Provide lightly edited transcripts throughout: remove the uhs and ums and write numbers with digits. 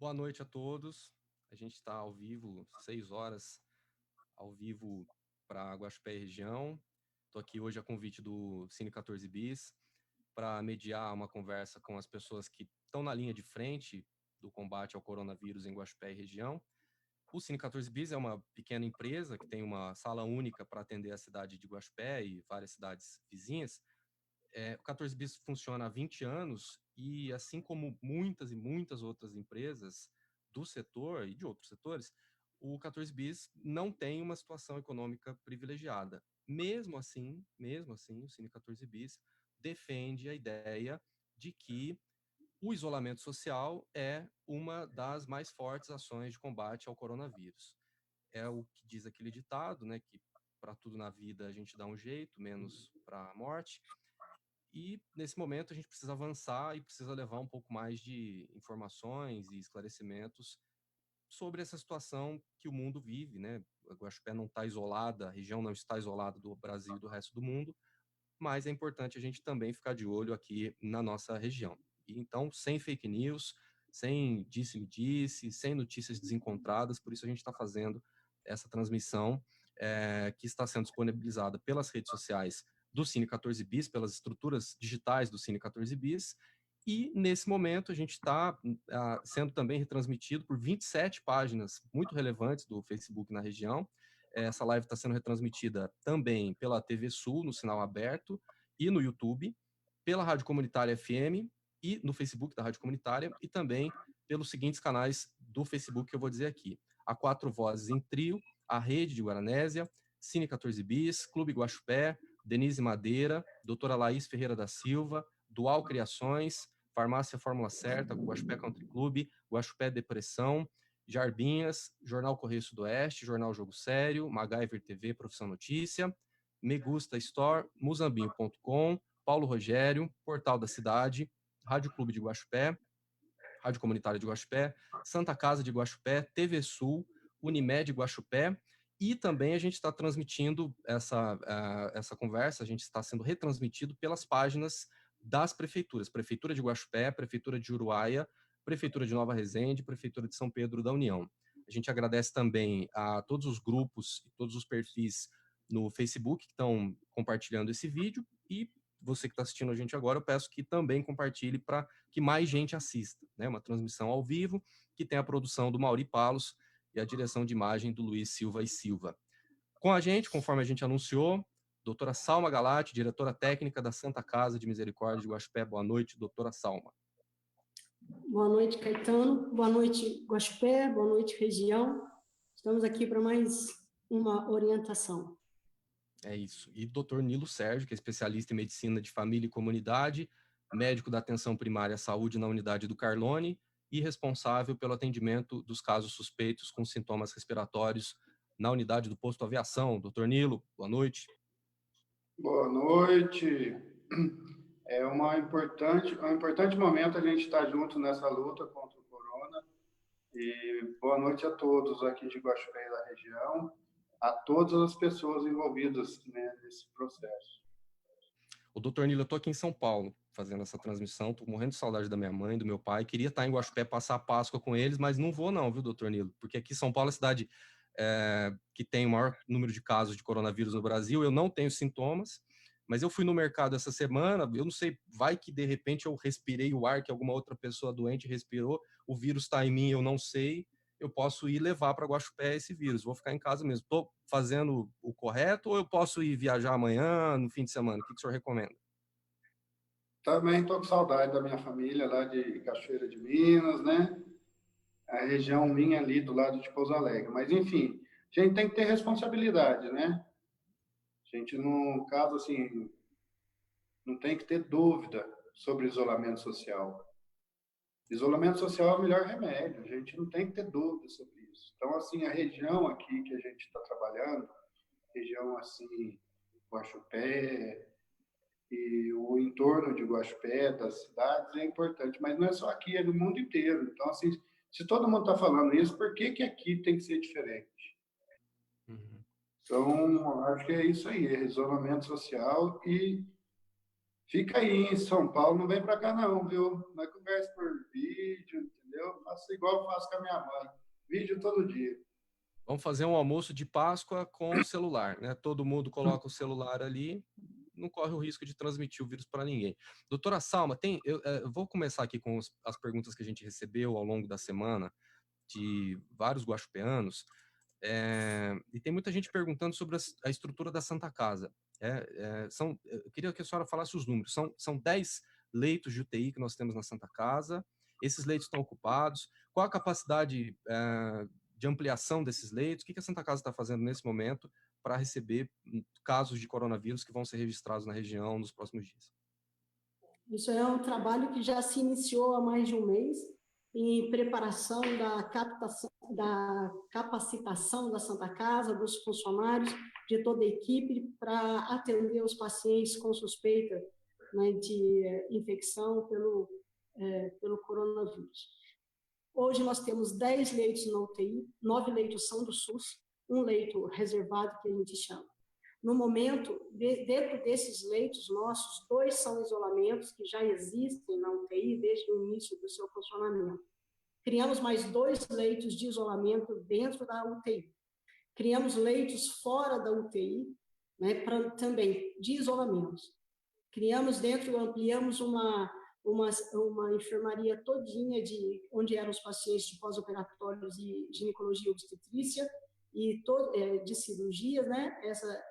Boa noite a todos. A gente está ao vivo, 6 horas, ao vivo para Guaxupé e região. Estou aqui hoje a convite do Cine 14 Bis para mediar uma conversa com as pessoas que estão na linha de frente do combate ao coronavírus em Guaxupé e região. O Cine 14 Bis é uma pequena empresa que tem uma sala única para atender a cidade de Guaxupé e várias cidades vizinhas. O 14 Bis funciona há 20 anos e, assim como muitas e muitas outras empresas do setor e de outros setores, o 14 Bis não tem uma situação econômica privilegiada. Mesmo assim, o Cine 14 Bis defende a ideia de que o isolamento social é uma das mais fortes ações de combate ao coronavírus. É o que diz aquele ditado, né, que para tudo na vida a gente dá um jeito, menos para a morte. E, nesse momento, a gente precisa avançar e precisa levar um pouco mais de informações e esclarecimentos sobre essa situação que o mundo vive, né? A Guaxupé não está isolada, a região não está isolada do Brasil e do resto do mundo, mas é importante a gente também ficar de olho aqui na nossa região. E, então, sem fake news, sem disse-me-disse, sem notícias desencontradas, por isso a gente está fazendo essa transmissão que está sendo disponibilizada pelas redes sociais do Cine 14 Bis, pelas estruturas digitais do Cine 14 Bis, e nesse momento a gente está sendo também retransmitido por 27 páginas muito relevantes do Facebook na região. Essa live está sendo retransmitida também pela TV Sul, no sinal aberto, e no YouTube, pela Rádio Comunitária FM e no Facebook da Rádio Comunitária, e também pelos seguintes canais do Facebook que eu vou dizer aqui: a Quatro Vozes em Trio, a Rede de Guaranésia, Cine 14 Bis, Clube Guaxupé, Denise Madeira, Doutora Laís Ferreira da Silva, Dual Criações, Farmácia Fórmula Certa, Guaxupé Country Club, Guaxupé Depressão, Jarbinhas, Jornal Correio Sudoeste, Jornal Jogo Sério, MacGyver TV, Profissão Notícia, Me Gusta Store, Muzambinho.com, Paulo Rogério, Portal da Cidade, Rádio Clube de Guaxupé, Rádio Comunitária de Guaxupé, Santa Casa de Guaxupé, TV Sul, Unimed Guaxupé, e também a gente está transmitindo essa conversa, a gente está sendo retransmitido pelas páginas das prefeituras, Prefeitura de Guaxupé, Prefeitura de Uruaia, Prefeitura de Nova Resende, Prefeitura de São Pedro da União. A gente agradece também a todos os grupos e todos os perfis no Facebook que estão compartilhando esse vídeo, e você que está assistindo a gente agora, eu peço que também compartilhe para que mais gente assista, né? Uma transmissão ao vivo que tem a produção do Mauri Palos e a direção de imagem do Luiz Silva e Silva. Com a gente, conforme a gente anunciou, doutora Salma Galati, diretora técnica da Santa Casa de Misericórdia de Guaxupé. Boa noite, doutora Salma. Boa noite, Caetano. Boa noite, Guaxupé. Boa noite, região. Estamos aqui para mais uma orientação. É isso. E doutor Nilo Sérgio, que é especialista em medicina de família e comunidade, médico da atenção primária à saúde na unidade do Carlone e responsável pelo atendimento dos casos suspeitos com sintomas respiratórios na unidade do posto aviação. Doutor Nilo, boa noite. Boa noite. É um importante momento a gente estar junto nessa luta contra o corona. E boa noite a todos aqui de Guaxupé e da região, a todas as pessoas envolvidas, né, nesse processo. O doutor Nilo, eu estou aqui em São Paulo fazendo essa transmissão, estou morrendo de saudade da minha mãe, do meu pai, queria estar em Guaxupé, passar a Páscoa com eles, mas não vou não, viu, doutor Nilo? Porque aqui São Paulo é a cidade que tem o maior número de casos de coronavírus no Brasil, eu não tenho sintomas, mas eu fui no mercado essa semana, eu não sei, vai que de repente eu respirei o ar que alguma outra pessoa doente respirou, o vírus está em mim, eu não sei, eu posso ir levar para Guaxupé esse vírus, vou ficar em casa mesmo. Estou fazendo o correto ou eu posso ir viajar amanhã, no fim de semana? O que o senhor recomenda? Também estou com saudade da minha família lá de Cachoeira de Minas, né? A região minha ali do lado de Pouso Alegre. Mas, enfim, a gente tem que ter responsabilidade, né? A gente, no caso, assim, não tem que ter dúvida sobre isolamento social. Isolamento social é o melhor remédio, a gente não tem que ter dúvida sobre isso. Então, assim, a região aqui que a gente está trabalhando, região, assim, Guaxupé e o entorno de Guaxupé, das cidades, é importante. Mas não é só aqui, é no mundo inteiro. Então, assim, se todo mundo está falando isso, por que aqui tem que ser diferente? Uhum. Então, acho que é isso aí, é isolamento social e fica aí em São Paulo, não vem para cá não, viu? Não conversa por vídeo, entendeu? Faça igual igual eu faço com a minha mãe. Vídeo todo dia. Vamos fazer um almoço de Páscoa com o celular, né? Todo mundo coloca o celular ali, não corre o risco de transmitir o vírus para ninguém. Doutora Salma, eu vou começar aqui com as perguntas que a gente recebeu ao longo da semana de vários guaxupeanos, e tem muita gente perguntando sobre a estrutura da Santa Casa. Eu queria que a senhora falasse os números. São 10 leitos de UTI que nós temos na Santa Casa. Esses leitos estão ocupados. Qual a capacidade de ampliação desses leitos? O que a Santa Casa está fazendo nesse momento para receber casos de coronavírus que vão ser registrados na região nos próximos dias? Isso é um trabalho que já se iniciou há mais de um mês, em preparação da capacitação da Santa Casa, dos funcionários, de toda a equipe, para atender os pacientes com suspeita, né, de infecção pelo coronavírus. Hoje nós temos 10 leitos na UTI, 9 leitos são do SUS, um leito reservado, que a gente chama. No momento, dentro desses leitos nossos, 2 são isolamentos que já existem na UTI desde o início do seu funcionamento. Criamos mais 2 leitos de isolamento dentro da UTI. Criamos leitos fora da UTI, né, também de isolamento. Ampliamos uma enfermaria todinha onde eram os pacientes de pós-operatórios e ginecologia e obstetrícia, e de cirurgias, né?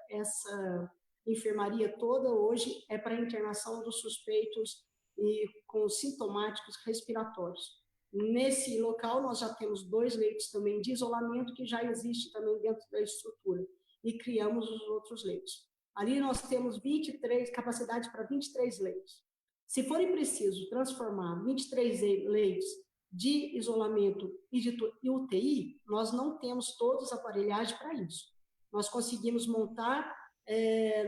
Essa enfermaria toda hoje é para internação dos suspeitos e com sintomáticos respiratórios. Nesse local, nós já temos 2 leitos também de isolamento, que já existe também dentro da estrutura, e criamos os outros leitos. Ali nós temos capacidade para 23 leitos. Se for preciso transformar 23 leitos de isolamento e de UTI, nós não temos todos aparelhagem para isso. Nós conseguimos montar,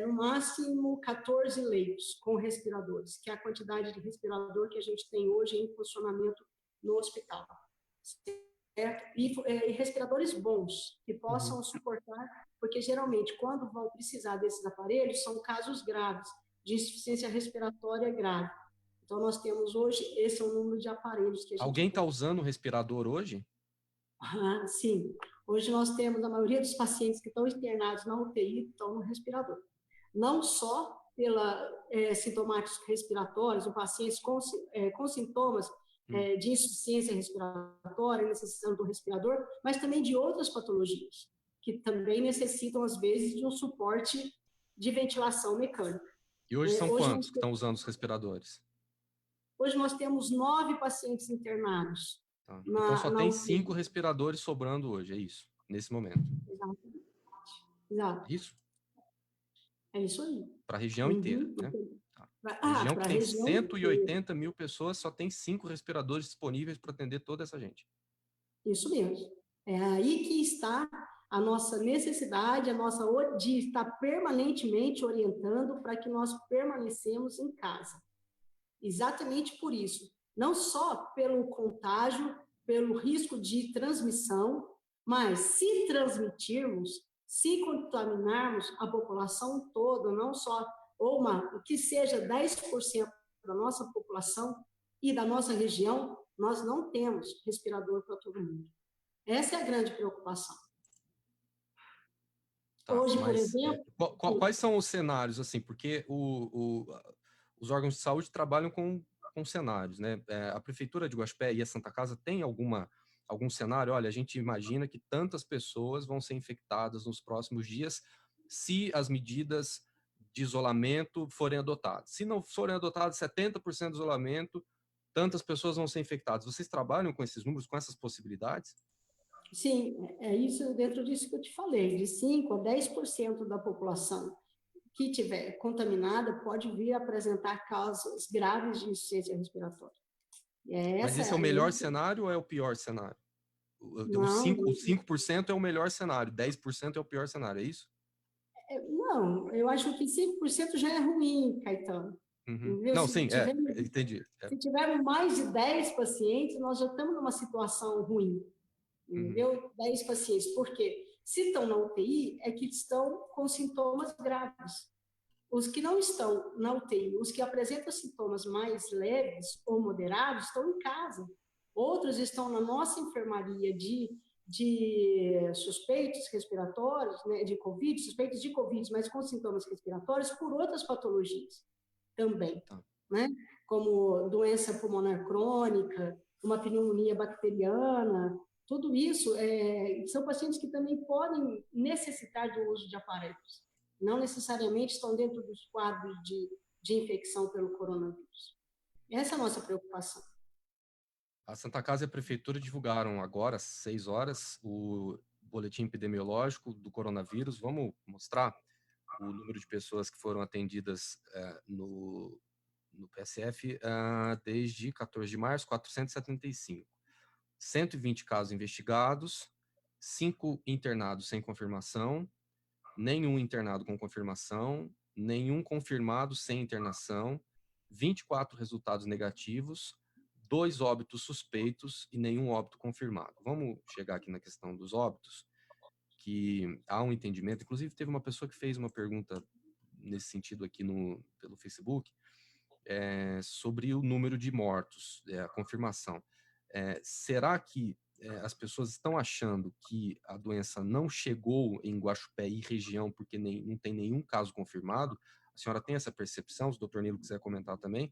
no máximo, 14 leitos com respiradores, que é a quantidade de respirador que a gente tem hoje em funcionamento no hospital. Certo? E respiradores bons, que possam suportar, porque geralmente, quando vão precisar desses aparelhos, são casos graves, de insuficiência respiratória grave. Então, nós temos hoje, esse é o número de aparelhos que a gente... Alguém está usando o respirador hoje? Sim. Hoje nós temos, a maioria dos pacientes que estão internados na UTI estão no respirador. Não só pela sintomáticos respiratórios, ou pacientes com sintomas de insuficiência respiratória, necessitando do respirador, mas também de outras patologias, que também necessitam, às vezes, de um suporte de ventilação mecânica. E hoje são quantos que estão usando os respiradores? Hoje nós temos 9 pacientes internados. Tá. Então só tem 5 respiradores sobrando hoje, é isso? Nesse momento. Exato. É isso? É isso aí. Para a região inteira, né? A região que tem 180 mil pessoas, só tem 5 respiradores disponíveis para atender toda essa gente. Isso mesmo. É aí que está a nossa necessidade, de estar permanentemente orientando para que nós permanecemos em casa. Exatamente por isso. Não só pelo contágio, pelo risco de transmissão, mas se transmitirmos, se contaminarmos a população toda, não só, o que seja 10% da nossa população e da nossa região, nós não temos respirador para todo mundo. Essa é a grande preocupação. Tá, hoje, por exemplo... Quais são os cenários, assim, porque os órgãos de saúde trabalham com cenários, né? A Prefeitura de Guaxupé e a Santa Casa tem algum cenário? Olha, a gente imagina que tantas pessoas vão ser infectadas nos próximos dias se as medidas de isolamento forem adotadas. Se não forem adotadas 70% de isolamento, tantas pessoas vão ser infectadas. Vocês trabalham com esses números, com essas possibilidades? Sim, é isso dentro disso que eu te falei, de 5% a 10% da população que estiver contaminada pode vir a apresentar casos graves de insuficiência respiratória. Mas esse é o melhor cenário ou é o pior cenário? Os 5% é o melhor cenário, 10% é o pior cenário, é isso? Não, eu acho que 5% já é ruim, Caetano. Não, sim, entendi. Se tivermos mais de 10 pacientes, nós já estamos numa situação ruim. Entendeu? 10 pacientes. Por quê? Se estão na UTI, é que estão com sintomas graves. Os que não estão na UTI, os que apresentam sintomas mais leves ou moderados, estão em casa. outros estão na nossa enfermaria de suspeitos respiratórios, né, de Covid, suspeitos de Covid, mas com sintomas respiratórios por outras patologias também, né? Como doença pulmonar crônica, uma pneumonia bacteriana, tudo isso são pacientes que também podem necessitar do uso de aparelhos, não necessariamente estão dentro dos quadros de infecção pelo coronavírus. Essa é a nossa preocupação. A Santa Casa e a Prefeitura divulgaram agora, às 6 horas, o boletim epidemiológico do coronavírus. Vamos mostrar o número de pessoas que foram atendidas no PSF desde 14 de março, 475. 120 casos investigados, 5 internados sem confirmação, nenhum internado com confirmação, nenhum confirmado sem internação, 24 resultados negativos, 2 óbitos suspeitos e nenhum óbito confirmado. Vamos chegar aqui na questão dos óbitos, que há um entendimento, inclusive teve uma pessoa que fez uma pergunta nesse sentido aqui pelo Facebook, sobre o número de mortos, a confirmação. Será que as pessoas estão achando que a doença não chegou em Guaxupé e região porque não tem nenhum caso confirmado? A senhora tem essa percepção? Se o doutor Nilo quiser comentar também.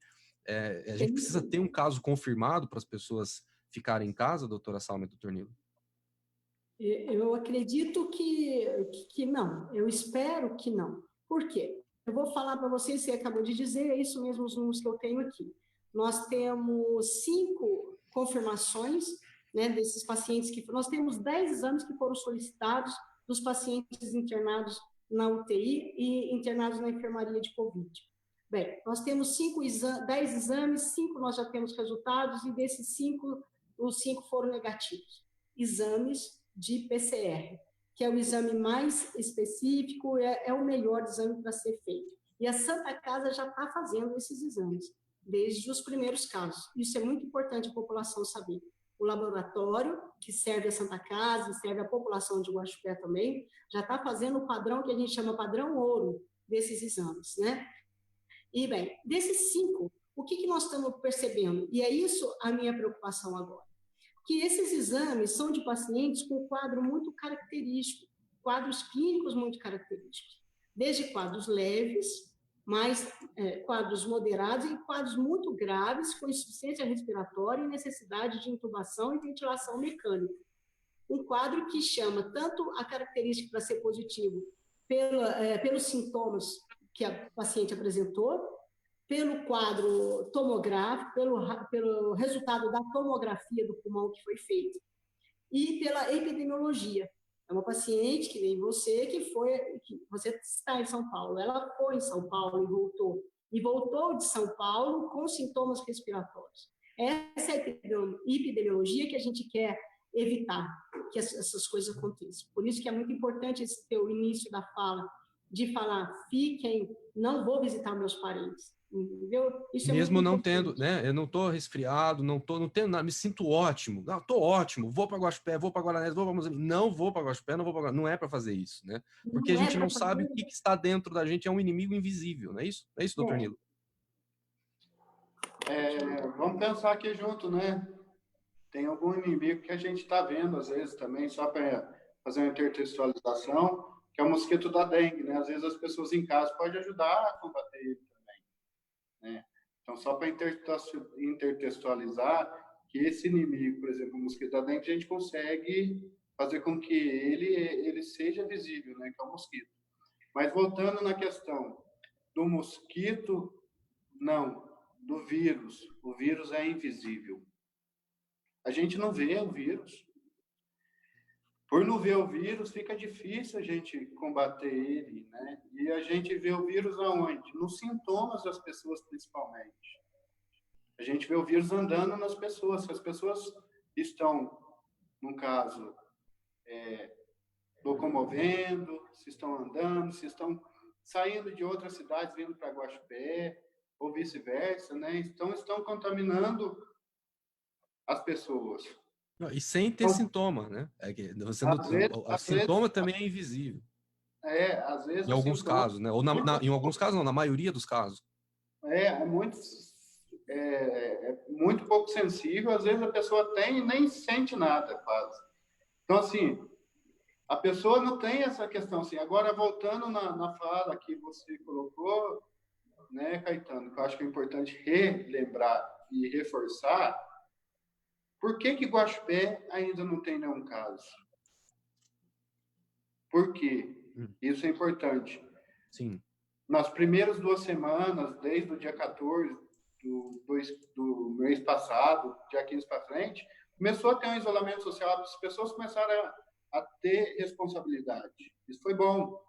A gente precisa ter um caso confirmado para as pessoas ficarem em casa, doutora Salma e doutor Nilo? Eu acredito que não. Eu espero que não. Por quê? Eu vou falar para vocês, você acabou de dizer, é isso mesmo os números que eu tenho aqui. Nós temos 5 confirmações, né, desses pacientes nós temos 10 exames que foram solicitados dos pacientes internados na UTI e internados na enfermaria de Covid. Bem, nós temos 10 exames, 5 nós já temos resultados, e desses 5, os 5 foram negativos. Exames de PCR, que é o exame mais específico, é o melhor exame para ser feito. E a Santa Casa já está fazendo esses exames, desde os primeiros casos. Isso é muito importante a população saber. O laboratório, que serve a Santa Casa, serve a população de Guaxupé também, já está fazendo o padrão que a gente chama padrão ouro desses exames, né? E, bem, desses 5, o que nós estamos percebendo? E é isso a minha preocupação agora. Que esses exames são de pacientes com quadro muito característico, quadros clínicos muito característicos, desde quadros leves, quadros moderados e quadros muito graves, com insuficiência respiratória e necessidade de intubação e ventilação mecânica. Um quadro que chama tanto a característica para ser positivo pelos sintomas que a paciente apresentou, pelo quadro tomográfico, pelo resultado da tomografia do pulmão que foi feito, e pela epidemiologia. É uma paciente que vem que você está em São Paulo, ela foi em São Paulo e voltou de São Paulo com sintomas respiratórios. Essa é a epidemiologia que a gente quer evitar que essas coisas aconteçam. Por isso que é muito importante esse teu início da fala, de falar, não vou visitar meus parentes. Entendeu? Isso mesmo não tendo, né? Eu não estou resfriado, não tenho nada, me sinto ótimo. Não, estou ótimo, vou para Guaxupé, vou para Guaranésia, vou para Mozambique. Não vou para Guaxupé, não é para fazer isso, né? Porque a gente não sabe o que está dentro da gente, é um inimigo invisível, não é isso? É isso, doutor Nilo? Vamos pensar aqui junto, né? Tem algum inimigo que a gente está vendo, às vezes, também, só para fazer uma intertextualização, que é o mosquito da dengue, né? Às vezes as pessoas em casa podem ajudar a combater ele também, né? Então, só para intertextualizar, que esse inimigo, por exemplo, o mosquito da dengue, a gente consegue fazer com que ele seja visível, né? Que é o mosquito. Mas voltando na questão do mosquito, não, do vírus. O vírus é invisível. A gente não vê o vírus. Por não ver o vírus, fica difícil a gente combater ele, né? E a gente vê o vírus aonde? Nos sintomas das pessoas, principalmente. A gente vê o vírus andando nas pessoas. Se as pessoas estão, no caso, locomovendo, se estão andando, se estão saindo de outras cidades, vindo para Guaxupé, ou vice-versa, né? Então, estão contaminando as pessoas. E sem ter sintoma, né? O sintoma também é invisível. Às vezes. Em alguns casos, né? Ou em alguns casos, não, na maioria dos casos. é muito pouco sensível, às vezes a pessoa tem e nem sente nada, quase. Então, assim, a pessoa não tem essa questão, assim. Agora, voltando na fala que você colocou, né, Caetano, que eu acho que é importante relembrar e reforçar, por que Guaxupé ainda não tem nenhum caso? Por quê? Isso é importante. Sim. Nas primeiras 2 semanas, desde o dia 14 do mês passado, dia 15 para frente, começou a ter um isolamento social, as pessoas começaram a ter responsabilidade. Isso foi bom.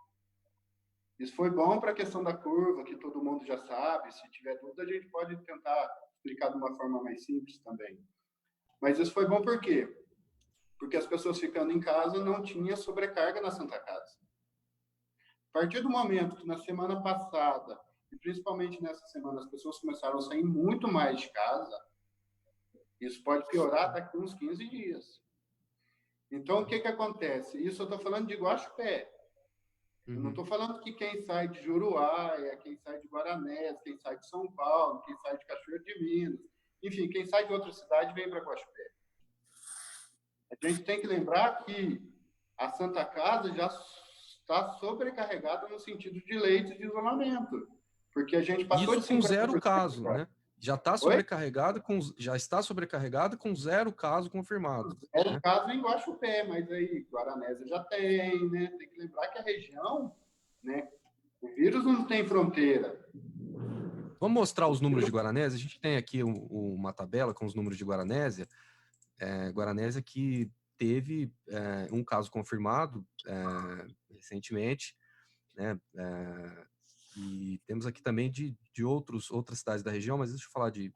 Isso foi bom para a questão da curva, que todo mundo já sabe. Se tiver dúvida, a gente pode tentar explicar de uma forma mais simples também. Mas isso foi bom por quê? Porque as pessoas ficando em casa não tinha sobrecarga na Santa Casa. A partir do momento que na semana passada, e principalmente nessa semana, as pessoas começaram a sair muito mais de casa, isso pode piorar daqui a uns 15 dias. Então, o que acontece? Isso eu estou falando de Guaxupé. Eu não estou falando que quem sai de Juruáia, quem sai de Guaranésia, quem sai de São Paulo, quem sai de Cachoeira de Minas, enfim, quem sai de outra cidade vem para Guaxupé. A gente tem que lembrar que a Santa Casa já está sobrecarregada no sentido de leitos de isolamento, porque a gente passou Isso de com 0 caso, né? Já está está sobrecarregada com 0 caso confirmado. É né? o caso em Guaxupé, mas aí Guaranésia já tem, né? Tem que lembrar que a região, né? O vírus não tem fronteira. Vamos mostrar os números de Guaranésia? A gente tem aqui uma tabela com os números de Guaranésia. Guaranésia que teve um caso confirmado recentemente, né? E temos aqui também de outras cidades da região, mas deixa eu falar de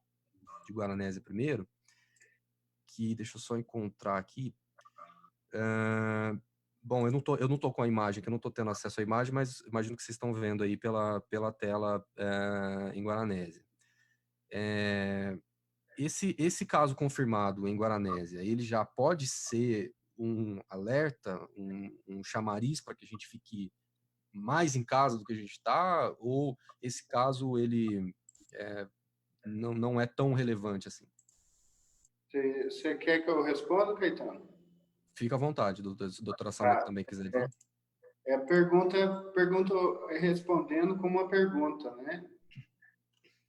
Guaranésia primeiro, que deixa eu só encontrar aqui. Bom, eu não tô com a imagem, que eu não tô tendo acesso à imagem, mas imagino que vocês estão vendo aí pela tela em Guaranésia. Esse caso confirmado em Guaranésia, ele já pode ser um alerta, um chamariz para que a gente fique mais em casa do que a gente está, ou esse caso ele não é tão relevante assim? Você quer que eu responda, Caetano? Fica à vontade, doutora Samanta também quiser falar. Pergunta respondendo com uma pergunta, né?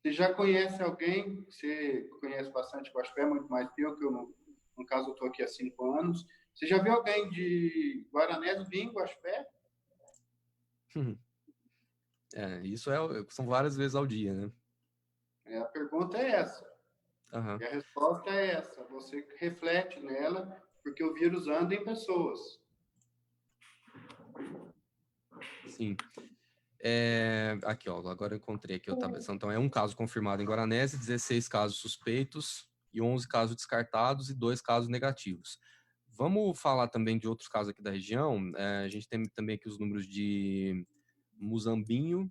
Você já conhece alguém, você conhece bastante Guaxupé, muito mais que eu no caso eu estou aqui há 5 anos. Você já viu alguém de Guaranésia vir em Guaxupé? Isso são várias vezes ao dia, né? A pergunta é essa. Uhum. E a resposta é essa. Você reflete nela, porque o vírus anda em pessoas. Sim. Aqui, ó, agora eu encontrei aqui a tabela. Então, é um caso confirmado em Guaranésia, 16 casos suspeitos e 11 casos descartados e 2 casos negativos. Vamos falar também de outros casos aqui da região. A gente tem também aqui os números de Muzambinho.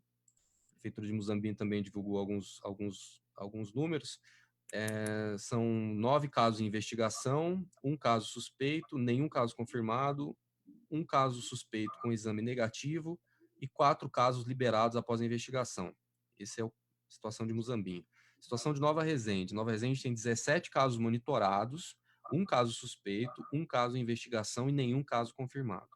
A Prefeitura de Muzambinho também divulgou alguns números. São 9 casos em investigação, 1 caso suspeito, nenhum caso confirmado, 1 caso suspeito com exame negativo e 4 casos liberados após a investigação. Essa é a situação de Muzambinho. Situação de Nova Resende. Nova Resende tem 17 casos monitorados, 1 caso suspeito, 1 caso em investigação e nenhum caso confirmado.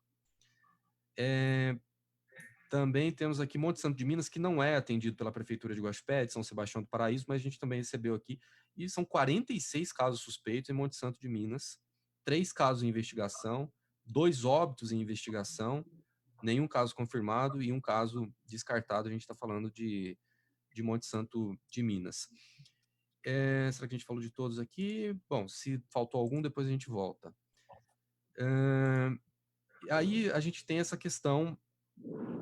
Também temos aqui Monte Santo de Minas, que não é atendido pela Prefeitura de Guaxupé, de São Sebastião do Paraíso, mas a gente também recebeu aqui, e são 46 casos suspeitos em Monte Santo de Minas, 3 casos em investigação, 2 óbitos em investigação, nenhum caso confirmado e 1 caso descartado. A gente está falando de Monte Santo de Minas. Será que a gente falou de todos aqui? Bom, se faltou algum, depois a gente volta. Aí a gente tem essa questão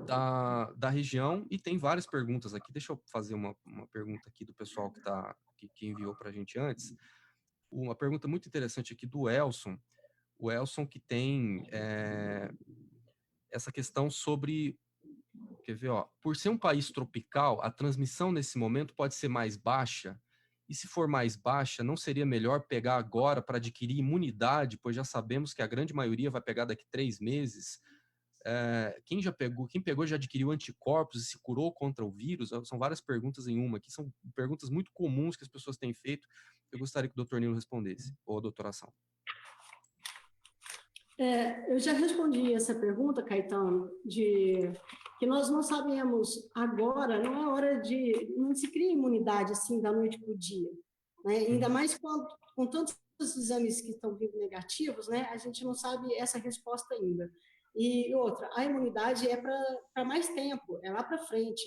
da região e tem várias perguntas aqui. Deixa eu fazer uma pergunta aqui do pessoal que enviou para a gente antes. Uma pergunta muito interessante aqui do Elson. O Elson que tem essa questão sobre... Quer ver, ó? Por ser um país tropical, a transmissão nesse momento pode ser mais baixa. E se for mais baixa, não seria melhor pegar agora para adquirir imunidade, pois já sabemos que a grande maioria vai pegar daqui 3 meses? quem pegou já adquiriu anticorpos e se curou contra o vírus? São várias perguntas em uma, que são perguntas muito comuns que as pessoas têm feito. Eu gostaria que o doutor Nilo respondesse, ou a doutora Ação. Eu já respondi essa pergunta, Caetano, de que nós não sabemos agora, não é hora de... Não se cria imunidade assim da noite para o dia, né? Ainda mais com tantos exames que estão vindo negativos, né? A gente não sabe essa resposta ainda. E outra, a imunidade é para mais tempo, é lá para frente.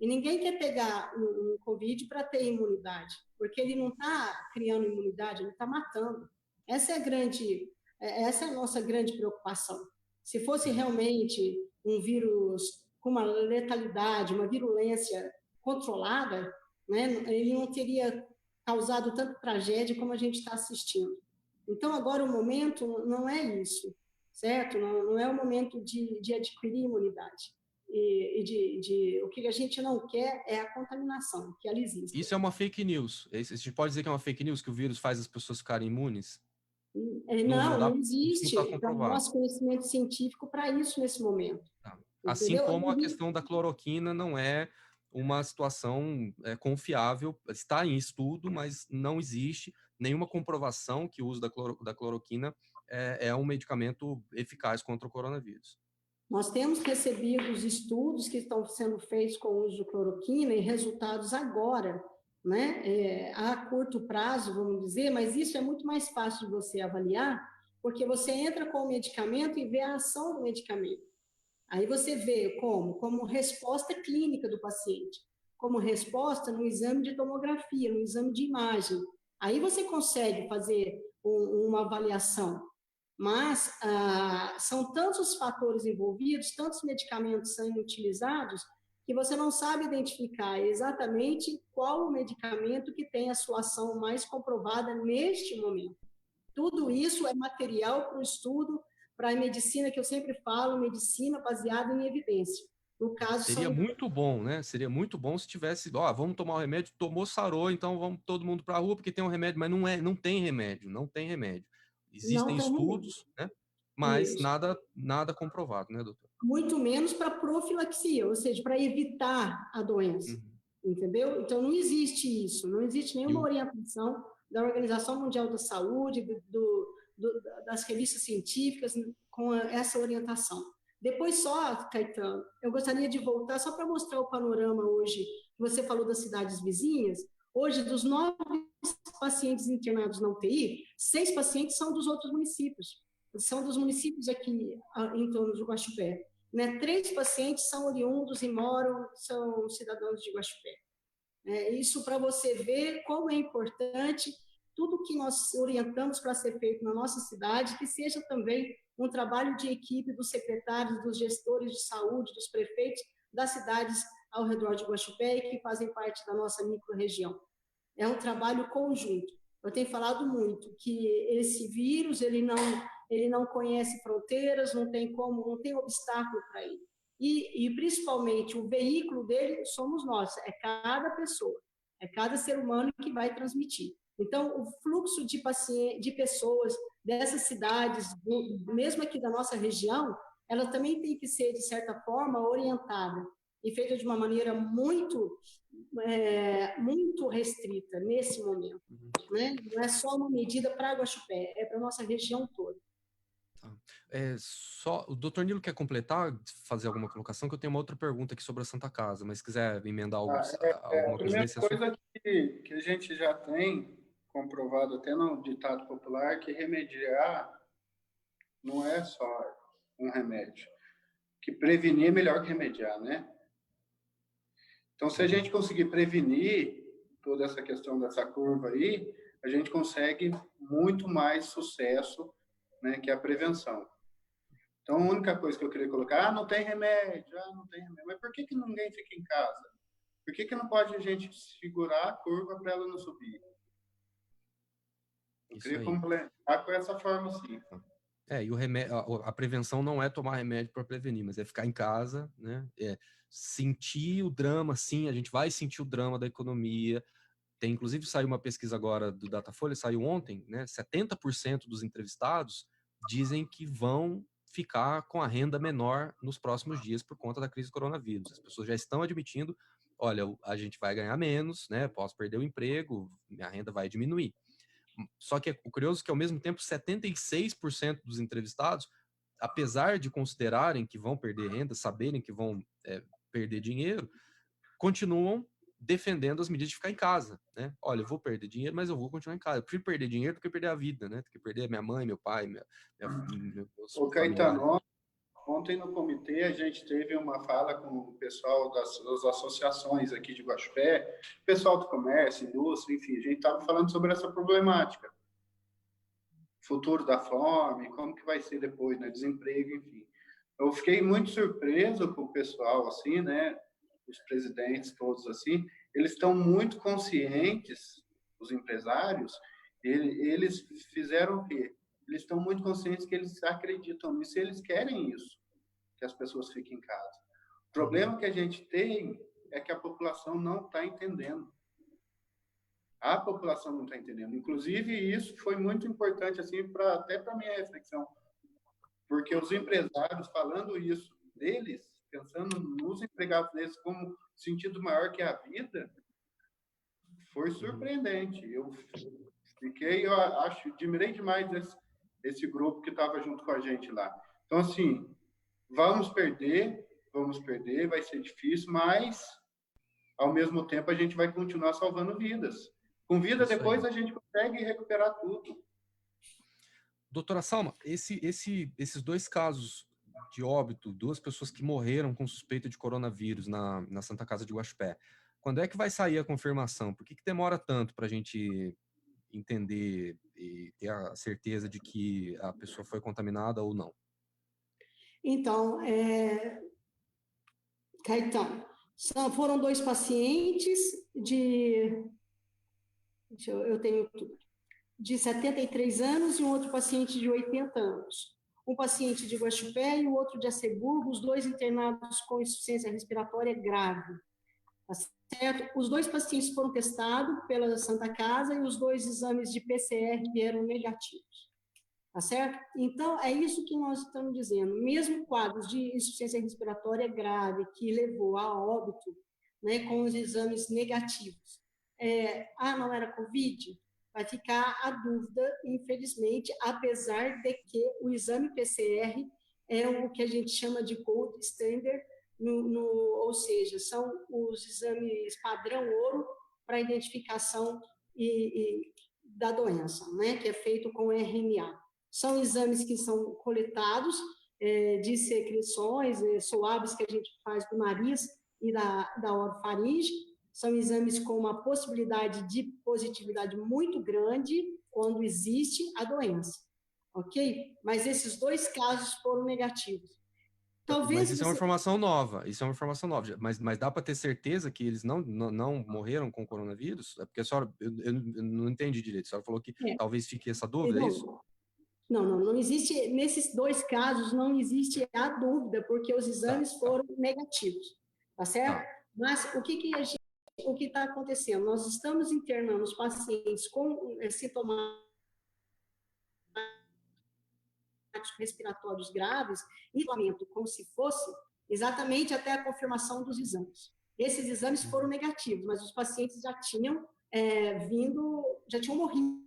E ninguém quer pegar um Covid para ter imunidade, porque ele não está criando imunidade, ele está matando. Essa é a nossa grande preocupação. Se fosse realmente um vírus com uma letalidade, uma virulência controlada, né, ele não teria causado tanta tragédia como a gente está assistindo. Então, agora o momento não é isso, certo? Não é o momento de adquirir imunidade. O que a gente não quer é a contaminação, que ela existe. Isso é uma fake news. A gente pode dizer que é uma fake news, que o vírus faz as pessoas ficarem imunes? Não existe o nosso conhecimento científico para isso nesse momento. Tá. Assim como a questão da cloroquina não é uma situação confiável, está em estudo, mas não existe nenhuma comprovação que o uso da cloroquina é um medicamento eficaz contra o coronavírus. Nós temos recebido os estudos que estão sendo feitos com o uso de cloroquina e resultados agora, né? A curto prazo, vamos dizer, mas isso é muito mais fácil de você avaliar, porque você entra com o medicamento e vê a ação do medicamento. Aí você vê como resposta clínica do paciente, como resposta no exame de tomografia, no exame de imagem. Aí você consegue fazer uma avaliação. Mas são tantos os fatores envolvidos, tantos medicamentos sendo utilizados, que você não sabe identificar exatamente qual o medicamento que tem a sua ação mais comprovada neste momento. Tudo isso é material para o estudo, para a medicina, que eu sempre falo, medicina baseada em evidência. No caso, seria muito bom, né? Seria muito bom se tivesse, vamos tomar o remédio, tomou, sarou, então vamos todo mundo para a rua porque tem um remédio, mas não tem remédio, não tem remédio. Existem estudos, né? Mas nada comprovado, né, doutor? Muito menos para profilaxia, ou seja, para evitar a doença, entendeu? Então, não existe isso, não existe nenhuma orientação da Organização Mundial da Saúde, das revistas científicas com essa orientação. Depois só, Caetano, eu gostaria de voltar só para mostrar o panorama hoje, você falou das cidades vizinhas. Hoje, dos 9 pacientes internados na UTI, 6 pacientes são dos outros municípios, são dos municípios aqui em torno de Guaxupé. Né? 3 pacientes são oriundos e são cidadãos de Guaxupé. Isso para você ver como é importante tudo que nós orientamos para ser feito na nossa cidade, que seja também um trabalho de equipe dos secretários, dos gestores de saúde, dos prefeitos das cidades ao redor de Guaxupé e que fazem parte da nossa microrregião. É um trabalho conjunto. Eu tenho falado muito que esse vírus, ele não conhece fronteiras, não tem obstáculo para ele. E principalmente, o veículo dele somos nós, é cada pessoa, é cada ser humano que vai transmitir. Então, o fluxo de pessoas dessas cidades, mesmo aqui da nossa região, ela também tem que ser, de certa forma, orientada e feita de uma maneira muito restrita nesse momento. Né? Não é só uma medida para Guaxupé, é para a nossa região toda. O doutor Nilo quer completar, fazer alguma colocação, que eu tenho uma outra pergunta aqui sobre a Santa Casa, mas se quiser emendar alguma coisa nesse assunto. A primeira coisa que a gente já tem comprovado até no ditado popular, que remediar não é só um remédio, que prevenir é melhor que remediar, né? Então, se a gente conseguir prevenir toda essa questão dessa curva aí, a gente consegue muito mais sucesso, né, que a prevenção. Então, a única coisa que eu queria colocar, não tem remédio, mas por que ninguém fica em casa? Por que não pode a gente segurar a curva para ela não subir? Eu queria complementar com essa forma, sim. E o remédio, a prevenção não é tomar remédio para prevenir, mas é ficar em casa, né? Sentir o drama, sim, a gente vai sentir o drama da economia. Inclusive, saiu uma pesquisa agora do Datafolha, saiu ontem, né? 70% dos entrevistados dizem que vão ficar com a renda menor nos próximos dias por conta da crise do coronavírus. As pessoas já estão admitindo, olha, a gente vai ganhar menos, né? Posso perder o emprego, minha renda vai diminuir. Só que o curioso é que, ao mesmo tempo, 76% dos entrevistados, apesar de considerarem que vão perder renda, saberem que vão perder dinheiro, continuam defendendo as medidas de ficar em casa, né? Olha, eu vou perder dinheiro, mas eu vou continuar em casa. Eu prefiro perder dinheiro do que perder a vida, né? Do que perder minha mãe, meu pai, meus Ô, Caetano, ontem no comitê a gente teve uma fala com o pessoal das associações aqui de Guaxupé, pessoal do comércio, indústria, enfim, a gente estava falando sobre essa problemática. Futuro da fome, como que vai ser depois, né? Desemprego, enfim. Eu fiquei muito surpreso com o pessoal, assim, né? Os presidentes todos, assim, eles estão muito conscientes, os empresários, eles fizeram o quê? Eles estão muito conscientes que eles acreditam nisso e eles querem isso, que as pessoas fiquem em casa. O problema que a gente tem é que a população não está entendendo. A população não está entendendo. Inclusive, isso foi muito importante, assim, até para a minha reflexão, porque os empresários, falando isso deles, pensando nos empregados deles como sentido maior que a vida, foi surpreendente. Eu admirei demais esse grupo que estava junto com a gente lá. Então, assim, vamos perder, vai ser difícil, mas, ao mesmo tempo, a gente vai continuar salvando vidas. Com vida, isso depois, aí. A gente consegue recuperar tudo. Doutora Salma, esses 2 casos de óbito, 2 pessoas que morreram com suspeita de coronavírus na Santa Casa de Guaxupé, quando é que vai sair a confirmação? Por que demora tanto para a gente entender e ter a certeza de que a pessoa foi contaminada ou não? Então, Caetano, foram 2 pacientes eu tenho de 73 anos e um outro paciente de 80 anos. Um paciente de Guaxupé e o outro de Aceburgo, os 2 internados com insuficiência respiratória grave. Tá certo? Os 2 pacientes foram testados pela Santa Casa e os 2 exames de PCR vieram negativos. Tá certo? Então, é isso que nós estamos dizendo. Mesmo quadros de insuficiência respiratória grave que levou a óbito, né, com os exames negativos. Não era Covid? Vai ficar a dúvida, infelizmente, apesar de que o exame PCR é o que a gente chama de gold standard, ou seja, são os exames padrão ouro para identificação da doença, né, que é feito com RNA. São exames que são coletados de secreções, suaves que a gente faz do nariz e da orofaringe. São exames com uma possibilidade de positividade muito grande quando existe a doença, ok? Mas esses 2 casos foram negativos. Talvez mas isso é uma informação nova, mas dá para ter certeza que eles não morreram com coronavírus? É porque a senhora, eu não entendi direito, a senhora falou que talvez fique essa dúvida, é isso? Não existe, nesses 2 casos não existe a dúvida, porque os exames foram negativos, tá certo? Mas o que está acontecendo? Nós estamos internando os pacientes com sintomas respiratórios graves, isolamento, como se fosse exatamente até a confirmação dos exames. Esses exames foram negativos, mas os pacientes já tinham já tinham morrido,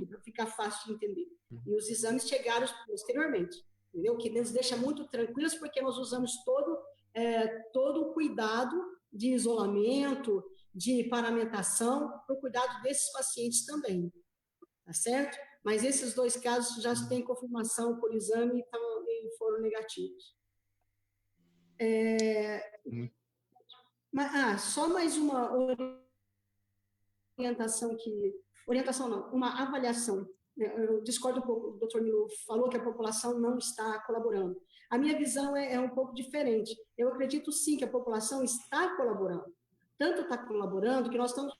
para ficar fácil de entender. E os exames chegaram posteriormente, entendeu? Que nos deixa muito tranquilos, porque nós usamos todo o cuidado de isolamento, de paramentação, para o cuidado desses pacientes também, tá certo? Mas esses 2 casos já têm confirmação por exame e foram negativos. Só mais uma uma avaliação. Eu discordo um pouco, o doutor Milo falou que a população não está colaborando. A minha visão é um pouco diferente. Eu acredito sim que a população está colaborando. Tanto está colaborando que nós estamos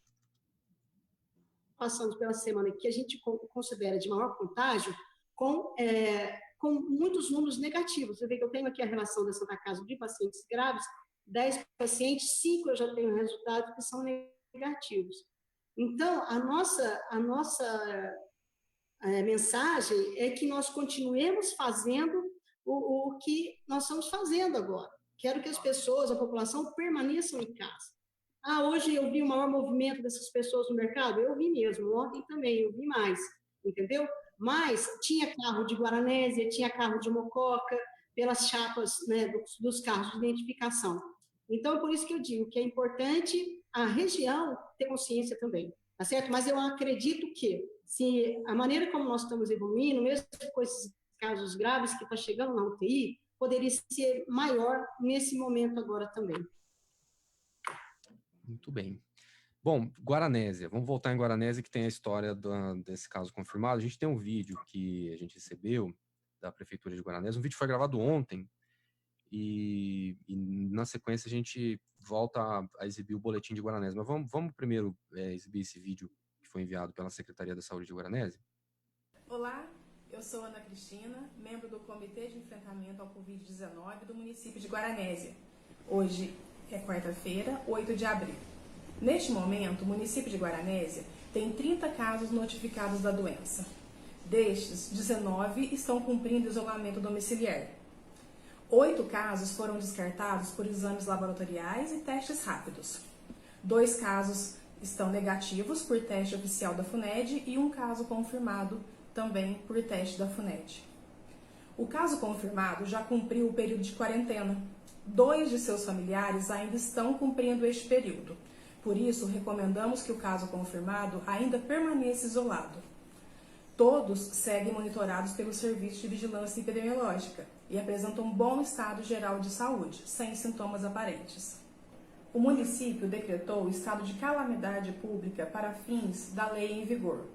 passando pela semana que a gente considera de maior contágio com muitos números negativos. Você vê que eu tenho aqui a relação da Santa Casa de pacientes graves, 10 pacientes, 5 eu já tenho resultados que são negativos. Então, a nossa mensagem é que nós continuemos fazendo o que nós estamos fazendo agora. Quero que as pessoas, a população, permaneçam em casa. Hoje eu vi o maior movimento dessas pessoas no mercado? Eu vi mesmo, ontem também, eu vi mais, entendeu? Mas tinha carro de Guaranésia, tinha carro de Mococa, pelas chapas, né, dos carros de identificação. Então, por isso que eu digo que é importante a região ter consciência também, tá certo? Mas eu acredito que, se a maneira como nós estamos evoluindo, mesmo com esses casos graves que está chegando na UTI, poderia ser maior nesse momento agora também. Muito bem. Bom, Guaranésia. Vamos voltar em Guaranésia, que tem a história desse caso confirmado. A gente tem um vídeo que a gente recebeu da Prefeitura de Guaranésia. O vídeo foi gravado ontem e na sequência a gente volta a exibir o boletim de Guaranésia. Mas vamos primeiro exibir esse vídeo que foi enviado pela Secretaria da Saúde de Guaranésia. Olá, eu sou Ana Cristina, membro do Comitê de Enfrentamento ao Covid-19 do município de Guaranésia. Hoje é quarta-feira, 8 de abril. Neste momento, o município de Guaranésia tem 30 casos notificados da doença. Destes, 19 estão cumprindo isolamento domiciliar. 8 casos foram descartados por exames laboratoriais e testes rápidos. 2 casos estão negativos por teste oficial da FUNED e um caso confirmado também por teste da FUNED. O caso confirmado já cumpriu o período de quarentena. 2 de seus familiares ainda estão cumprindo este período. Por isso, recomendamos que o caso confirmado ainda permaneça isolado. Todos seguem monitorados pelo Serviço de Vigilância Epidemiológica e apresentam um bom estado geral de saúde, sem sintomas aparentes. O município decretou o estado de calamidade pública para fins da lei em vigor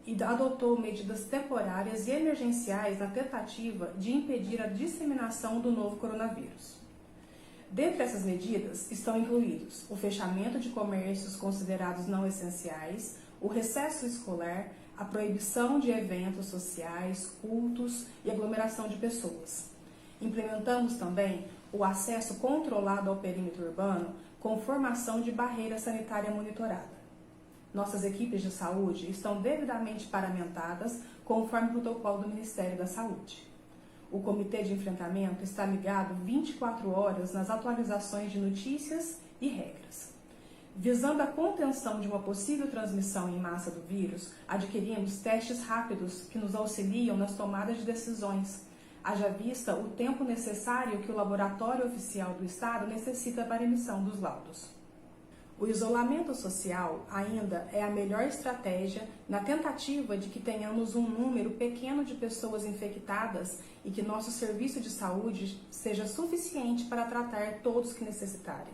e adotou medidas temporárias e emergenciais na tentativa de impedir a disseminação do novo coronavírus. Dentre essas medidas estão incluídos o fechamento de comércios considerados não essenciais, o recesso escolar, a proibição de eventos sociais, cultos e aglomeração de pessoas. Implementamos também o acesso controlado ao perímetro urbano com formação de barreira sanitária monitorada. Nossas equipes de saúde estão devidamente paramentadas conforme o protocolo do Ministério da Saúde. O Comitê de Enfrentamento está ligado 24 horas nas atualizações de notícias e regras. Visando a contenção de uma possível transmissão em massa do vírus, adquirimos testes rápidos que nos auxiliam nas tomadas de decisões, haja vista o tempo necessário que o laboratório oficial do Estado necessita para a emissão dos laudos. O isolamento social ainda é a melhor estratégia na tentativa de que tenhamos um número pequeno de pessoas infectadas e que nosso serviço de saúde seja suficiente para tratar todos que necessitarem.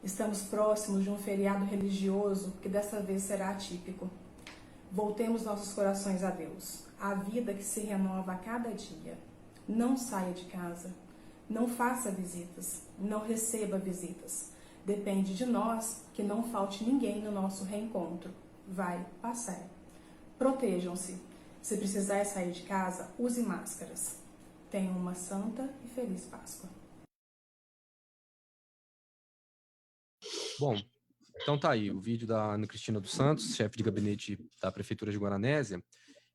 Estamos próximos de um feriado religioso que dessa vez será atípico. Voltemos nossos corações a Deus, a vida que se renova a cada dia. Não saia de casa, não faça visitas, não receba visitas. Depende de nós que não falte ninguém no nosso reencontro. Vai passar. Protejam-se. Se precisar sair de casa, use máscaras. Tenham uma santa e feliz Páscoa. Bom, então tá aí o vídeo da Ana Cristina dos Santos, chefe de gabinete da Prefeitura de Guaranésia,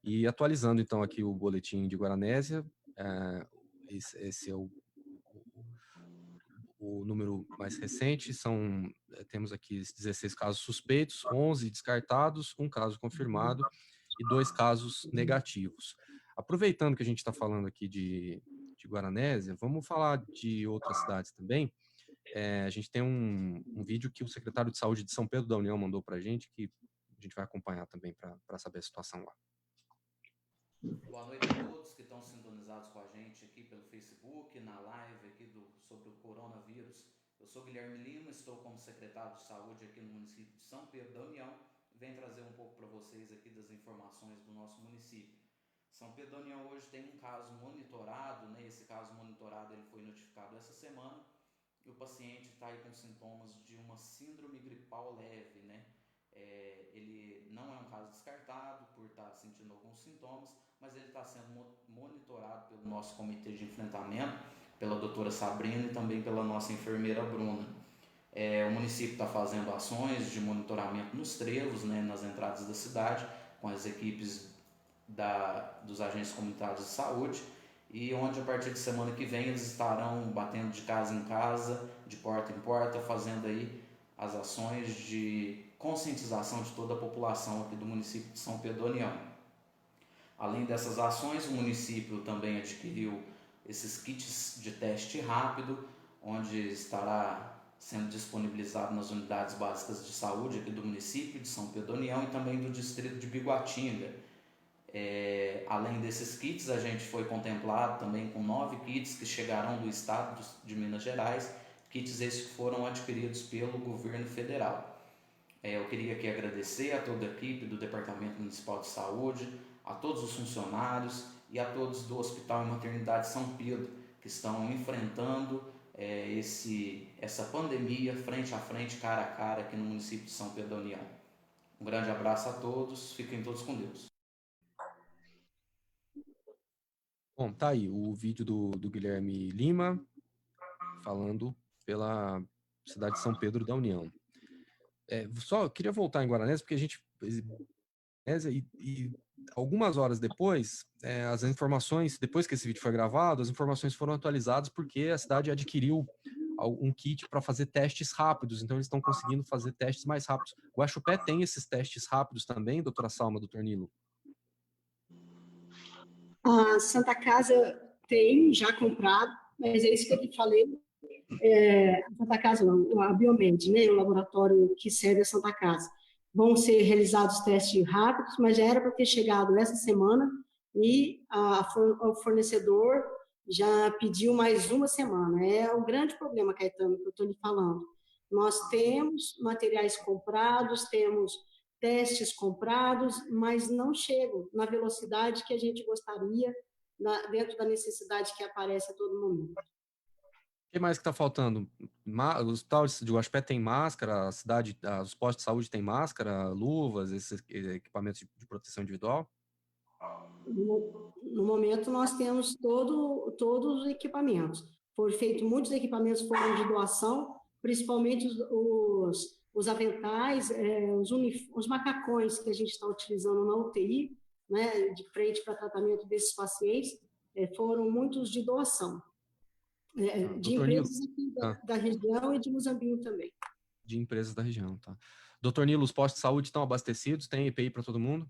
e atualizando então aqui o boletim de Guaranésia, esse é o número mais recente, temos aqui 16 casos suspeitos, 11 descartados, um caso confirmado e 2 casos negativos. Aproveitando que a gente está falando aqui de Guaranésia, vamos falar de outras cidades também. A gente tem um vídeo que o secretário de Saúde de São Pedro da União mandou para a gente, que a gente vai acompanhar também para saber a situação lá. Boa noite a todos que estão sintonizados com a gente aqui pelo Facebook, na live aqui sobre o coronavírus. Eu sou Guilherme Lima, estou como secretário de Saúde aqui no município de São Pedro da União e venho trazer um pouco para vocês aqui das informações do nosso município. São Pedro da União hoje tem um caso monitorado, né? Esse caso monitorado ele foi notificado essa semana e o paciente está aí com sintomas de uma síndrome gripal leve, né? Ele não é um caso descartado por estar sentindo alguns sintomas, mas ele está sendo monitorado pelo nosso comitê de enfrentamento, pela doutora Sabrina e também pela nossa enfermeira Bruna. O município está fazendo ações de monitoramento nos trevos, né, nas entradas da cidade, com as equipes dos agentes comunitários de saúde, e onde a partir de semana que vem eles estarão batendo de casa em casa, de porta em porta, fazendo aí as ações de conscientização de toda a população aqui do município de São Pedro da União. Além dessas ações, o município também adquiriu esses kits de teste rápido, onde estará sendo disponibilizado nas unidades básicas de saúde aqui do município de São Pedro da União e também do distrito de Biguatinga. Além desses kits, a gente foi contemplado também com 9 kits que chegarão do estado de Minas Gerais, kits esses que foram adquiridos pelo governo federal. Eu queria aqui agradecer a toda a equipe do Departamento Municipal de Saúde, a todos os funcionários e a todos do Hospital e Maternidade São Pedro, que estão enfrentando essa pandemia frente a frente, cara a cara, aqui no município de São Pedro da União. Um grande abraço a todos, fiquem todos com Deus. Bom, tá aí o vídeo do Guilherme Lima, falando pela cidade de São Pedro da União. Só queria voltar em Guaranésia, porque a gente... E algumas horas depois, as informações, depois que esse vídeo foi gravado, as informações foram atualizadas porque a cidade adquiriu um kit para fazer testes rápidos, então eles estão conseguindo fazer testes mais rápidos. Guaxupé tem esses testes rápidos também, doutora Salma, doutor Nilo? A Santa Casa tem já comprado, mas é isso que eu falei. A Santa Casa não, a Biomed, né, o laboratório que serve a Santa Casa. Vão ser realizados testes rápidos, mas já era para ter chegado essa semana e o fornecedor já pediu mais uma semana. É o grande problema, Caetano, que eu estou lhe falando. Nós temos materiais comprados, temos testes comprados, mas não chegam na velocidade que a gente gostaria, dentro da necessidade que aparece a todo momento. O que mais que está faltando? O hospital de Guaxupé tem máscara, os postos de saúde têm máscara, luvas, esses equipamentos de proteção individual? No momento, nós temos todos os equipamentos. Foram feitos muitos equipamentos foram de doação, principalmente os aventais, os macacões que a gente está utilizando na UTI, né, de frente para tratamento desses pacientes, foram muitos de doação. De empresas aqui da região e de Muzambinho também. De empresas da região, tá. Doutor Nilo, os postos de saúde estão abastecidos? Tem EPI para todo mundo?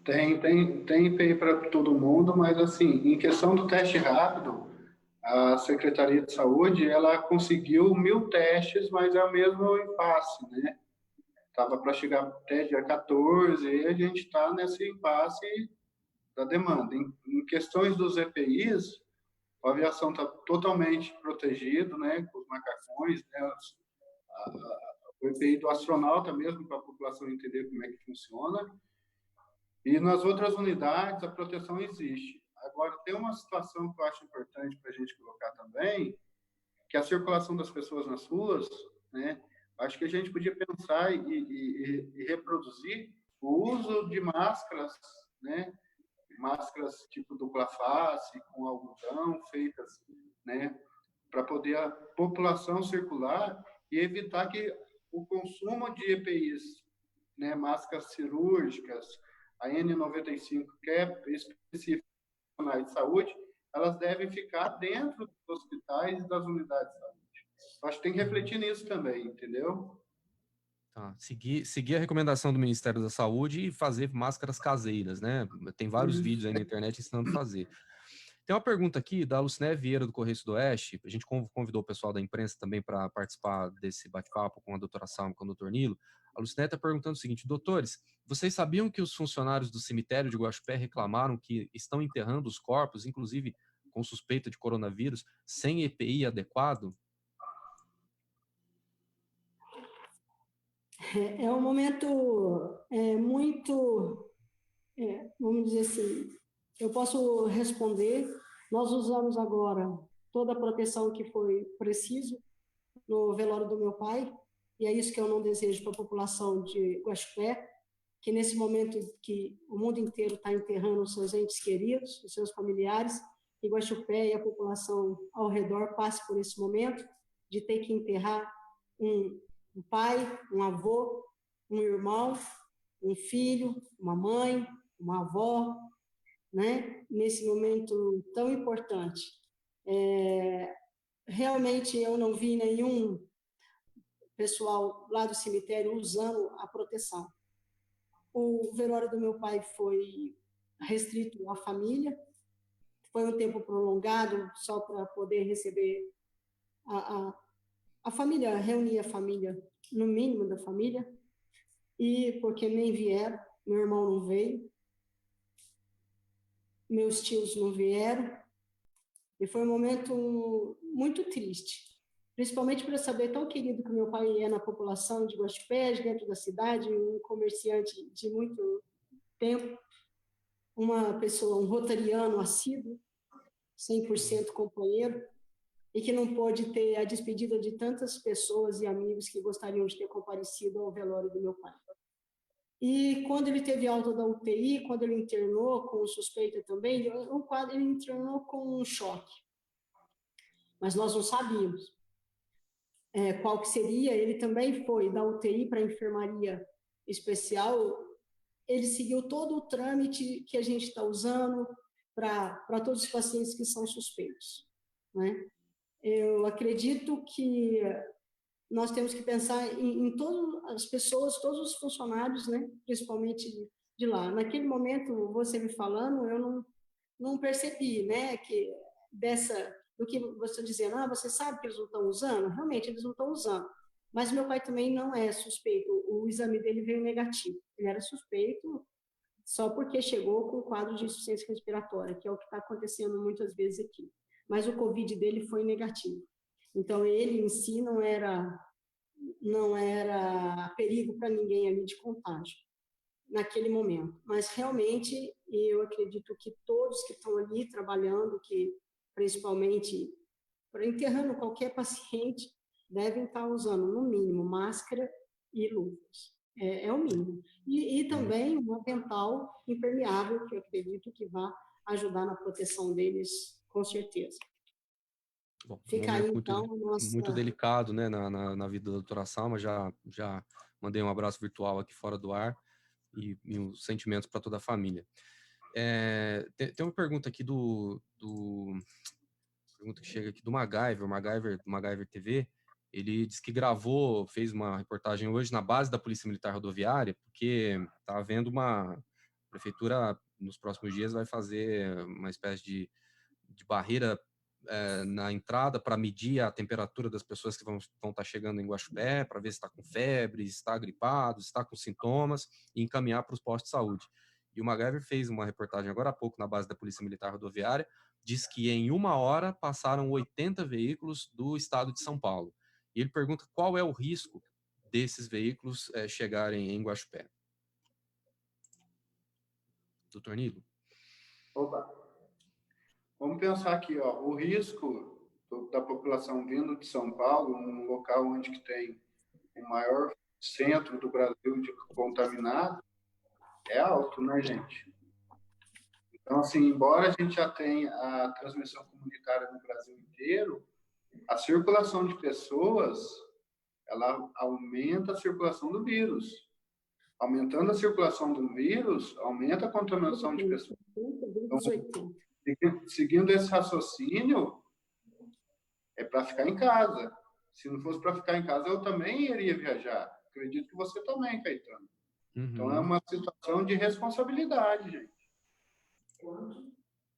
Tem EPI para todo mundo, mas assim, em questão do teste rápido, a Secretaria de Saúde, ela conseguiu 1.000 testes, mas é o mesmo impasse, né? Estava para chegar até dia 14 e a gente está nesse impasse da demanda. Em questões dos EPIs, a aviação está totalmente protegida, né, com os macacões, né, o EPI do astronauta mesmo, para a população entender como é que funciona. E nas outras unidades, a proteção existe. Agora, tem uma situação que eu acho importante para a gente colocar também, que é a circulação das pessoas nas ruas, né? Acho que a gente podia pensar e reproduzir o uso de máscaras, né? Máscaras tipo dupla face, com algodão, feitas, né, para poder a população circular e evitar que o consumo de EPIs, né, máscaras cirúrgicas, a N95, que é específica de saúde, elas devem ficar dentro dos hospitais e das unidades de saúde. Acho que tem que refletir nisso também, entendeu? Tá. Seguir a recomendação do Ministério da Saúde e fazer máscaras caseiras, né? Tem vários vídeos aí na internet ensinando a fazer. Tem uma pergunta aqui da Luciné Vieira, do Correio Sudoeste. A gente convidou o pessoal da imprensa também para participar desse bate-papo com a doutora Salma e com o doutor Nilo. A Luciné está perguntando o seguinte: doutores, vocês sabiam que os funcionários do cemitério de Guaxupé reclamaram que estão enterrando os corpos, inclusive com suspeita de coronavírus, sem EPI adequado? É um momento muito, vamos dizer assim, eu posso responder, nós usamos agora toda a proteção que foi preciso no velório do meu pai, e é isso que eu não desejo para a população de Guaxupé, que nesse momento que o mundo inteiro está enterrando os seus entes queridos, os seus familiares, que Guaxupé e a população ao redor passe por esse momento de ter que enterrar um pai, um avô, um irmão, um filho, uma mãe, uma avó, né, nesse momento tão importante. Realmente eu não vi nenhum pessoal lá do cemitério usando a proteção. O velório do meu pai foi restrito à família, foi um tempo prolongado só para poder receber a família, reunir a família, no mínimo da família, e porque nem vieram, meu irmão não veio, meus tios não vieram, e foi um momento muito triste, principalmente por eu saber tão querido que meu pai é na população de Guaxupé, dentro da cidade, um comerciante de muito tempo, uma pessoa, um rotariano assíduo, 100% companheiro, e que não pôde ter a despedida de tantas pessoas e amigos que gostariam de ter comparecido ao velório do meu pai. E quando ele teve alta da UTI, quando ele internou com suspeita também, ele internou com um choque. Mas nós não sabíamos qual que seria. Ele também foi da UTI para a enfermaria especial. Ele seguiu todo o trâmite que a gente está usando para todos os pacientes que são suspeitos, né? Eu acredito que nós temos que pensar em todas as pessoas, todos os funcionários, né, principalmente de lá. Naquele momento, você me falando, eu não percebi, né, que do que você dizendo, você sabe que eles não estão usando? Realmente, eles não estão usando. Mas meu pai também não é suspeito, o exame dele veio negativo. Ele era suspeito só porque chegou com um quadro de insuficiência respiratória, que é o que está acontecendo muitas vezes aqui. Mas o Covid dele foi negativo. Então, ele em si não era perigo para ninguém ali de contágio, naquele momento. Mas, realmente, eu acredito que todos que estão ali trabalhando, que principalmente para enterrando qualquer paciente, devem estar usando, no mínimo, máscara e luvas. É o mínimo. E também um avental impermeável, que eu acredito que vai ajudar na proteção deles, com certeza. Bom, Fica aí, então, muito delicado, né, na vida da doutora Salma. Já mandei um abraço virtual aqui fora do ar e os sentimentos para toda a família. Tem uma pergunta aqui pergunta que chega aqui do MacGyver TV. Ele disse que fez uma reportagem hoje na base da Polícia Militar Rodoviária, porque está havendo a prefeitura, nos próximos dias, vai fazer uma espécie de barreira na entrada para medir a temperatura das pessoas que vão estar chegando em Guaxupé, para ver se está com febre, se está gripado, se está com sintomas, e encaminhar para os postos de saúde. E o MacGyver fez uma reportagem agora há pouco na base da Polícia Militar Rodoviária, diz que em 1 hora passaram 80 veículos do estado de São Paulo. E ele pergunta qual é o risco desses veículos chegarem em Guaxupé. Doutor Nilo? Opa. Vamos pensar aqui, o risco da população vindo de São Paulo, um local onde que tem o maior centro do Brasil de contaminado, é alto, né, gente? Então, assim, embora a gente já tenha a transmissão comunitária no Brasil inteiro, a circulação de pessoas, ela aumenta a circulação do vírus. Aumentando a circulação do vírus, aumenta a contaminação de pessoas. Então, seguindo esse raciocínio, é para ficar em casa. Se não fosse para ficar em casa, eu também iria viajar. Acredito que você também, Caetano. Uhum. Então, é uma situação de responsabilidade, gente.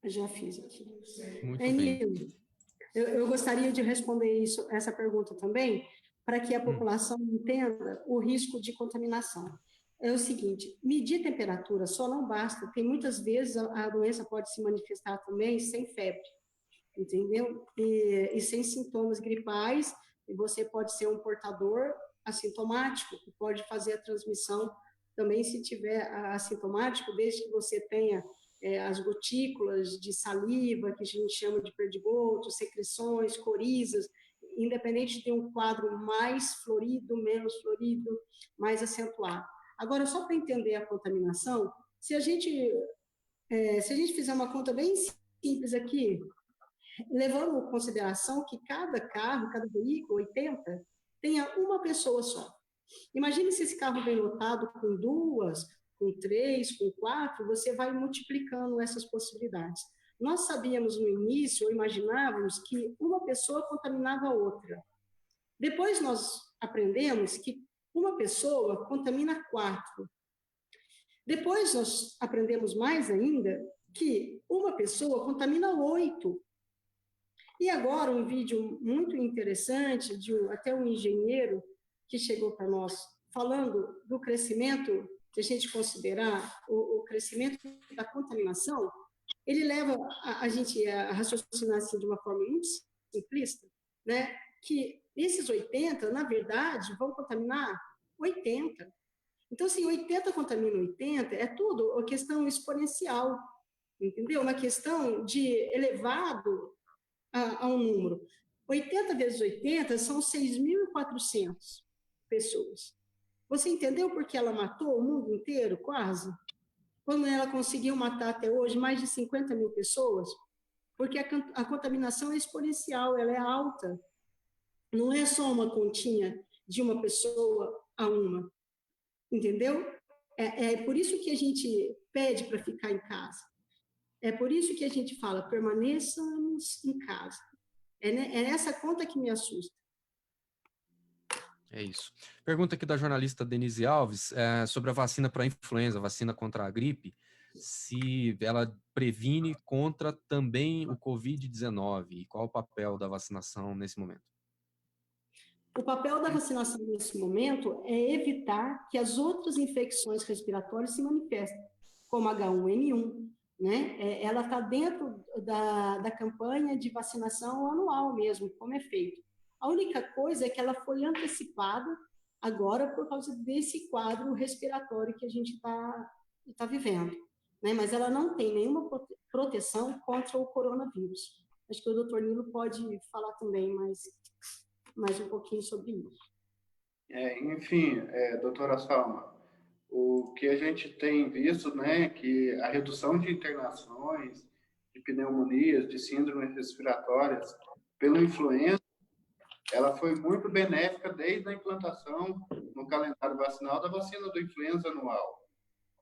Eu já fiz aqui. Muito bem. Eu gostaria de responder essa pergunta também, para que a população entenda o risco de contaminação. É o seguinte, medir temperatura só não basta, porque muitas vezes a doença pode se manifestar também sem febre, entendeu? E sem sintomas gripais, e você pode ser um portador assintomático, que pode fazer a transmissão também se tiver assintomático, desde que você tenha as gotículas de saliva, que a gente chama de perdigoto, secreções, corizas, independente de ter um quadro mais florido, menos florido, mais acentuado. Agora, só para entender a contaminação, se a gente fizer uma conta bem simples aqui, levando em consideração que cada carro, cada veículo, 80, tenha uma pessoa só. Imagine se esse carro vem lotado com 2 com 3, com 4, você vai multiplicando essas possibilidades. Nós sabíamos no início, ou imaginávamos, que uma pessoa contaminava a outra. Depois nós aprendemos que uma pessoa contamina 4. Depois nós aprendemos mais ainda que uma pessoa contamina 8. E agora um vídeo muito interessante de até um engenheiro que chegou para nós falando do crescimento, se a gente considerar o crescimento da contaminação, ele leva a gente a raciocinar assim de uma forma muito simplista, né? Que esses 80, na verdade, vão contaminar 80. Então, assim, 80 contamina 80, é tudo uma questão exponencial, entendeu? Uma questão de elevado a um número. 80 vezes 80 são 6.400 pessoas. Você entendeu por que ela matou o mundo inteiro, quase? Quando ela conseguiu matar até hoje mais de 50 mil pessoas? Porque a contaminação é exponencial, ela é alta. Não é só uma continha de uma pessoa a uma, entendeu? É por isso que a gente pede para ficar em casa. É por isso que a gente fala, permaneçamos em casa. É essa conta que me assusta. É isso. Pergunta aqui da jornalista Denise Alves sobre a vacina para a influenza, a vacina contra a gripe, se ela previne contra também o Covid-19 e qual o papel da vacinação nesse momento? O papel da vacinação nesse momento é evitar que as outras infecções respiratórias se manifestem, como H1N1, né? Ela está dentro da campanha de vacinação anual mesmo, como é feito. A única coisa é que ela foi antecipada agora por causa desse quadro respiratório que a gente está vivendo, né? Mas ela não tem nenhuma proteção contra o coronavírus. Acho que o doutor Nilo pode falar também mais um pouquinho sobre isso. Enfim, doutora Salma, o que a gente tem visto, né, que a redução de internações, de pneumonias, de síndromes respiratórias pela influenza, ela foi muito benéfica desde a implantação no calendário vacinal da vacina do influenza anual.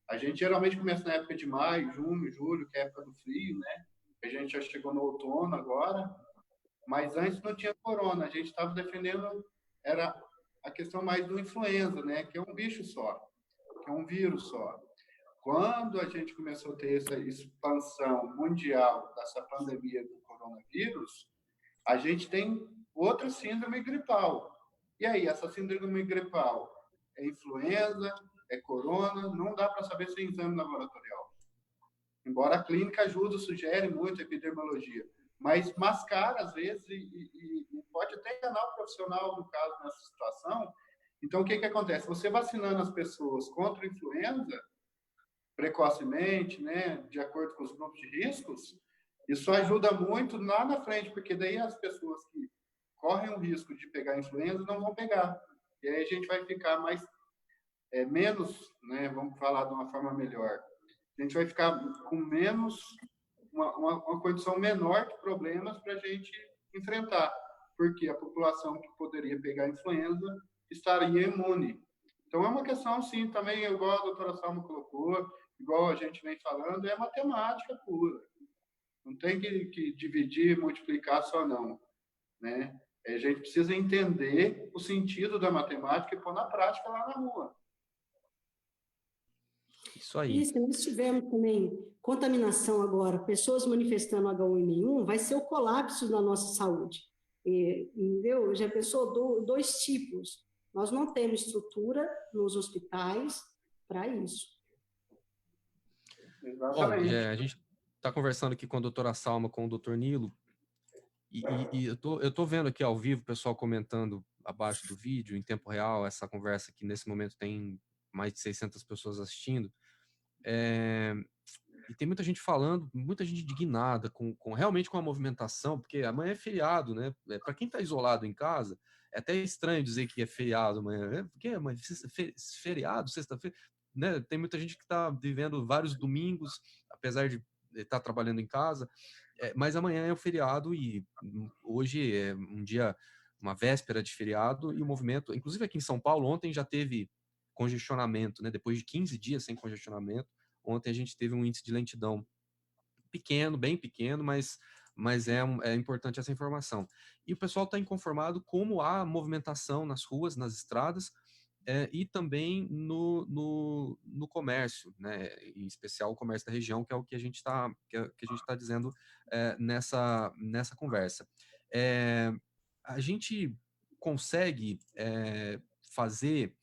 A gente geralmente começa na época de maio, junho, julho, que é a época do frio, né? A gente já chegou no outono agora, mas antes não tinha corona. A gente estava defendendo, era a questão mais do influenza, né? Que é um bicho só, que é um vírus só. Quando a gente começou a ter essa expansão mundial dessa pandemia do coronavírus, a gente tem outra síndrome gripal. E aí, essa síndrome gripal é influenza, é corona, não dá para saber sem exame laboratorial. Embora a clínica ajude, sugere muito a epidemiologia, mas mascara às vezes e pode até enganar o profissional, no caso, nessa situação. Então, o que acontece? Você vacinando as pessoas contra a influenza, precocemente, né, de acordo com os grupos de riscos, isso ajuda muito lá na frente, porque daí as pessoas que correm o risco de pegar influenza não vão pegar. E aí a gente vai ficar menos, né, vamos falar de uma forma melhor, a gente vai ficar com menos, uma condição menor de problemas para a gente enfrentar, porque a população que poderia pegar influenza estaria imune. Então, é uma questão, sim, também, igual a doutora Salma colocou, igual a gente vem falando, é matemática pura. Não tem que dividir, multiplicar só não, né? A gente precisa entender o sentido da matemática e pôr na prática lá na rua. Isso aí. E se nós tivermos também contaminação agora, pessoas manifestando H1N1, vai ser o colapso da nossa saúde. Entendeu? Já pensou 2 tipos. Nós não temos estrutura nos hospitais para isso. Exatamente. Bom, a gente está conversando aqui com a doutora Salma, com o doutor Nilo, e eu tô vendo aqui ao vivo o pessoal comentando abaixo do vídeo, em tempo real, essa conversa que nesse momento tem mais de 600 pessoas assistindo. E tem muita gente falando, muita gente indignada realmente com a movimentação, porque amanhã é feriado, né? Para quem está isolado em casa, é até estranho dizer que é feriado amanhã. Porque amanhã, feriado, sexta-feira, né? Tem muita gente que está vivendo vários domingos, apesar de estar trabalhando em casa, mas amanhã é o feriado e hoje é um dia, uma véspera de feriado, e o movimento, inclusive aqui em São Paulo, ontem já teve congestionamento, né? Depois de 15 dias sem congestionamento, ontem a gente teve um índice de lentidão pequeno, bem pequeno, mas é importante essa informação. E o pessoal está inconformado como há movimentação nas ruas, nas estradas, e também no comércio, né? Em especial o comércio da região, que é o que a gente está dizendo nessa conversa. A gente consegue fazer,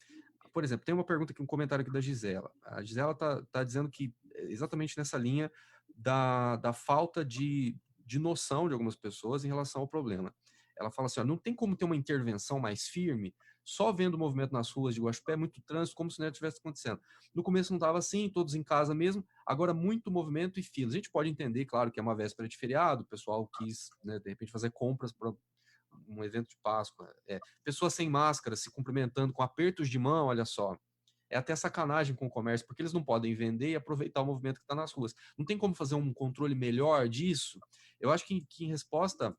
por exemplo, tem uma pergunta aqui, um comentário aqui da Gisela. A Gisela está dizendo que exatamente nessa linha da falta de noção de algumas pessoas em relação ao problema. Ela fala assim, ó, não tem como ter uma intervenção mais firme só vendo o movimento nas ruas de Guaxupé, muito trânsito, como se nada tivesse acontecendo. No começo não estava assim, todos em casa mesmo, agora muito movimento e filas. A gente pode entender, claro, que é uma véspera de feriado, o pessoal quis, né, de repente, fazer compras para um evento de Páscoa. Pessoas sem máscara, se cumprimentando com apertos de mão, olha só. É até sacanagem com o comércio, porque eles não podem vender e aproveitar o movimento que está nas ruas. Não tem como fazer um controle melhor disso? Eu acho que em resposta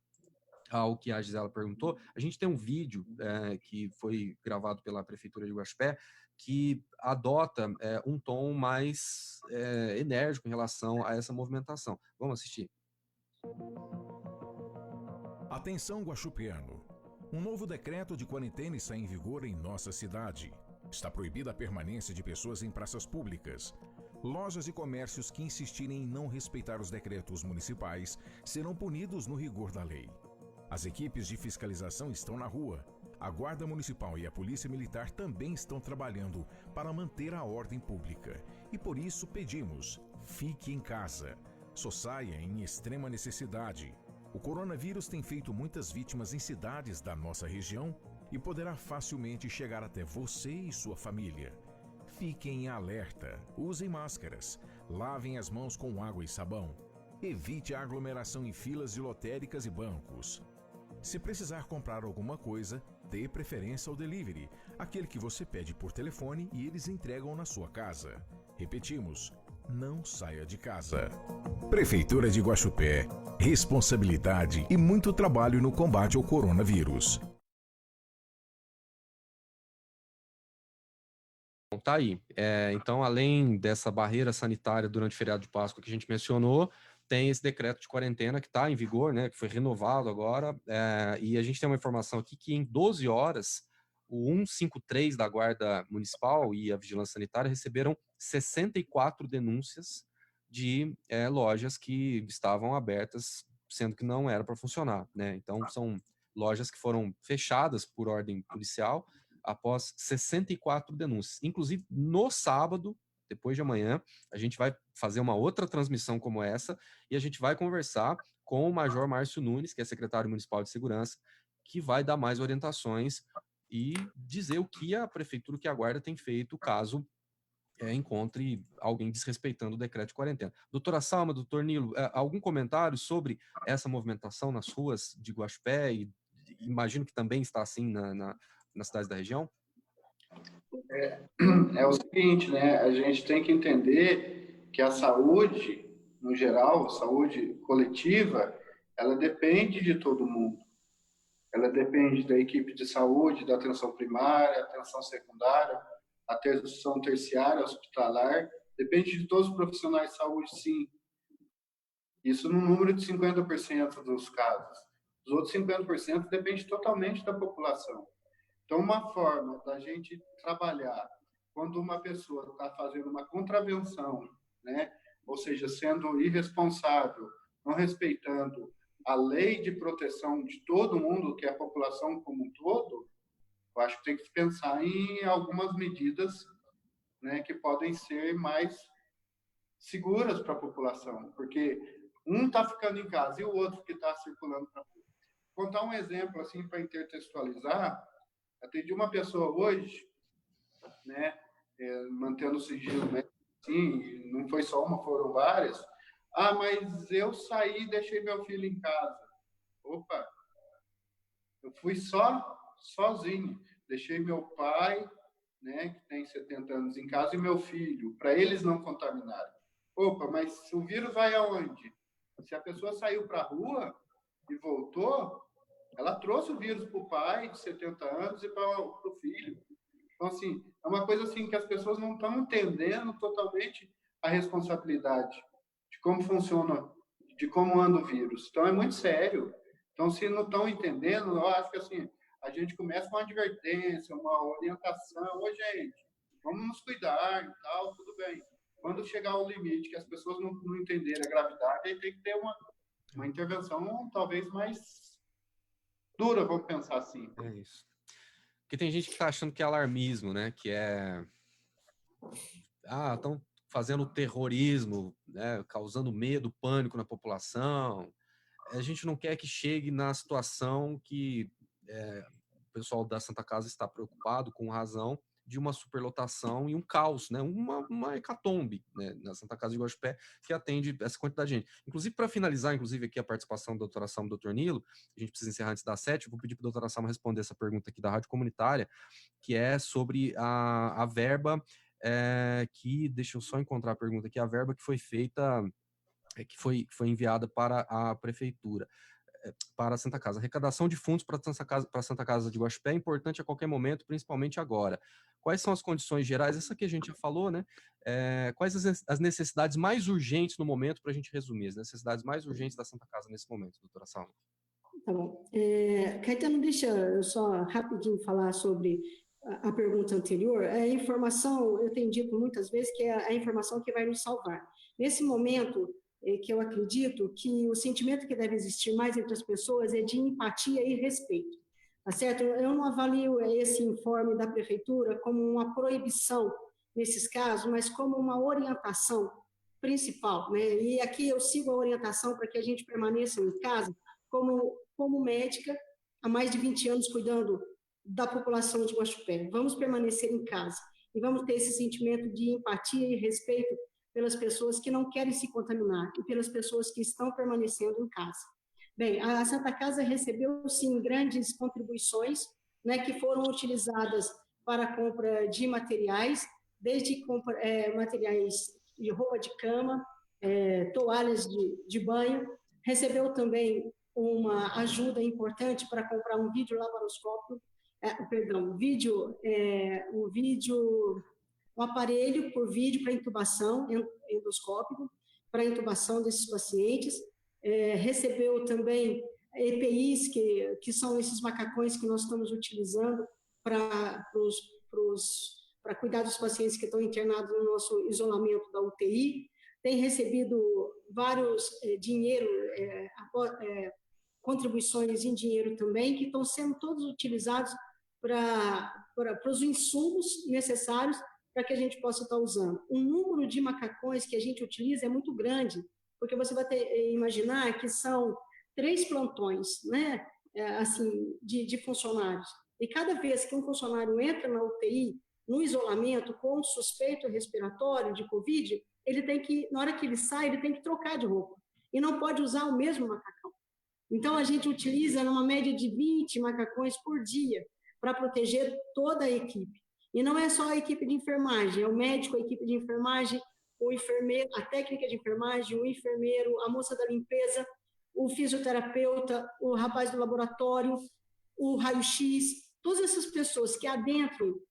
ao que a Gisela perguntou, a gente tem um vídeo que foi gravado pela Prefeitura de Guaxupé que adota um tom mais enérgico em relação a essa movimentação. Vamos assistir. Atenção, guaxupeano. Um novo decreto de quarentena está em vigor em nossa cidade. Está proibida a permanência de pessoas em praças públicas. Lojas e comércios que insistirem em não respeitar os decretos municipais serão punidos no rigor da lei. As equipes de fiscalização estão na rua. A Guarda Municipal e a Polícia Militar também estão trabalhando para manter a ordem pública. E por isso pedimos, fique em casa. Só saia em extrema necessidade. O coronavírus tem feito muitas vítimas em cidades da nossa região e poderá facilmente chegar até você e sua família. Fiquem em alerta, usem máscaras, lavem as mãos com água e sabão. Evite a aglomeração em filas de lotéricas e bancos. Se precisar comprar alguma coisa, dê preferência ao delivery, aquele que você pede por telefone e eles entregam na sua casa. Repetimos, não saia de casa. Prefeitura de Guaxupé, responsabilidade e muito trabalho no combate ao coronavírus. Tá aí. Então, além dessa barreira sanitária durante o feriado de Páscoa que a gente mencionou, tem esse decreto de quarentena que está em vigor, né, que foi renovado agora, e a gente tem uma informação aqui que em 12 horas, o 153 da Guarda Municipal e a Vigilância Sanitária receberam 64 denúncias de lojas que estavam abertas, sendo que não era para funcionar, né? Então, são lojas que foram fechadas por ordem policial após 64 denúncias. Inclusive, no sábado, depois de amanhã, a gente vai fazer uma outra transmissão como essa e a gente vai conversar com o Major Márcio Nunes, que é secretário municipal de segurança, que vai dar mais orientações e dizer o que a prefeitura, que a Guarda tem feito caso encontre alguém desrespeitando o decreto de quarentena. Doutora Salma, doutor Nilo, algum comentário sobre essa movimentação nas ruas de Guaxupé? E imagino que também está assim nas cidades da região? É o seguinte, né? A gente tem que entender que a saúde, no geral, a saúde coletiva, ela depende de todo mundo. Ela depende da equipe de saúde, da atenção primária, atenção secundária, atenção terciária, hospitalar, depende de todos os profissionais de saúde, sim. Isso no número de 50% dos casos. Os outros 50% depende totalmente da população. Então, uma forma da gente trabalhar quando uma pessoa está fazendo uma contravenção, né? Ou seja, sendo irresponsável, não respeitando a lei de proteção de todo mundo, que é a população como um todo, eu acho que tem que pensar em algumas medidas, né, que podem ser mais seguras para a população, porque um está ficando em casa e o outro que está circulando para a rua. Vou contar um exemplo assim para intertextualizar. Atendi uma pessoa hoje, né, mantendo o sigilo, né, assim, não foi só uma, foram várias. Ah, mas eu saí e deixei meu filho em casa. Opa, eu fui sozinho. Deixei meu pai, né, que tem 70 anos, em casa, e meu filho, para eles não contaminarem. Opa, mas o vírus vai aonde? Se a pessoa saiu para a rua e voltou, ela trouxe o vírus para o pai de 70 anos e para o filho. Então, assim, É uma coisa assim que as pessoas não estão entendendo totalmente a responsabilidade de como funciona, de como anda o vírus. Então, é muito sério. Então, se não estão entendendo, eu acho que assim, a gente começa com uma advertência, uma orientação. Ô, gente, vamos nos cuidar e tal, tudo bem. Quando chegar ao limite que as pessoas não entenderem a gravidade, aí tem que ter uma intervenção talvez mais dura, vamos pensar assim. É isso. Porque tem gente que está achando que é alarmismo, né? Que é... estão fazendo terrorismo, né? Causando medo, pânico na população. A gente não quer que chegue na situação que o pessoal da Santa Casa está preocupado, com razão, de uma superlotação e um caos, né? Uma hecatombe, né? Na Santa Casa de Guaxupé, que atende essa quantidade de gente. Inclusive, para finalizar, aqui a participação da doutora Salma e do doutor Nilo, a gente precisa encerrar antes das 7, eu vou pedir para a doutora Salma responder essa pergunta aqui da Rádio Comunitária, que é sobre a verba que, deixa eu só encontrar a pergunta aqui, a verba que foi feita, que foi enviada para a prefeitura, para a Santa Casa. Arrecadação de fundos para a Santa Casa de Guaxupé é importante a qualquer momento, principalmente agora. Quais são as condições gerais? Essa aqui a gente já falou, né? Quais as necessidades mais urgentes no momento, para a gente resumir, as necessidades mais urgentes da Santa Casa nesse momento, doutora Salma? Tá bom. Caetano, deixa eu só rapidinho falar sobre a pergunta anterior. A informação, eu tenho dito muitas vezes que é a informação que vai nos salvar. Nesse momento, que eu acredito que o sentimento que deve existir mais entre as pessoas é de empatia e respeito, tá certo? Eu não avalio esse informe da prefeitura como uma proibição nesses casos, mas como uma orientação principal, né? E aqui eu sigo a orientação para que a gente permaneça em casa, como médica, há mais de 20 anos cuidando da população de Guaxupé. Vamos permanecer em casa e vamos ter esse sentimento de empatia e respeito pelas pessoas que não querem se contaminar e pelas pessoas que estão permanecendo em casa. Bem, a Santa Casa recebeu, sim, grandes contribuições, né, que foram utilizadas para a compra de materiais, desde materiais de roupa de cama, toalhas de banho. Recebeu também uma ajuda importante para comprar um videolaparoscópio, um aparelho por vídeo para intubação endoscópico, para intubação desses pacientes. Recebeu também EPIs, que são esses macacões que nós estamos utilizando para cuidar dos pacientes que estão internados no nosso isolamento da UTI. Tem recebido vários contribuições em dinheiro também, que estão sendo todos utilizados para os insumos necessários para que a gente possa estar usando. O número de macacões que a gente utiliza é muito grande, porque você vai imaginar que são 3 plantões, né, assim, de funcionários. E cada vez que um funcionário entra na UTI, no isolamento, com suspeito respiratório de Covid, ele tem que, na hora que ele sai, ele tem que trocar de roupa. E não pode usar o mesmo macacão. Então, a gente utiliza numa média de 20 macacões por dia para proteger toda a equipe. E não é só a equipe de enfermagem, é o médico, a equipe de enfermagem, o enfermeiro, a técnica de enfermagem, o enfermeiro, a moça da limpeza, o fisioterapeuta, o rapaz do laboratório, o raio-x, todas essas pessoas que há dentro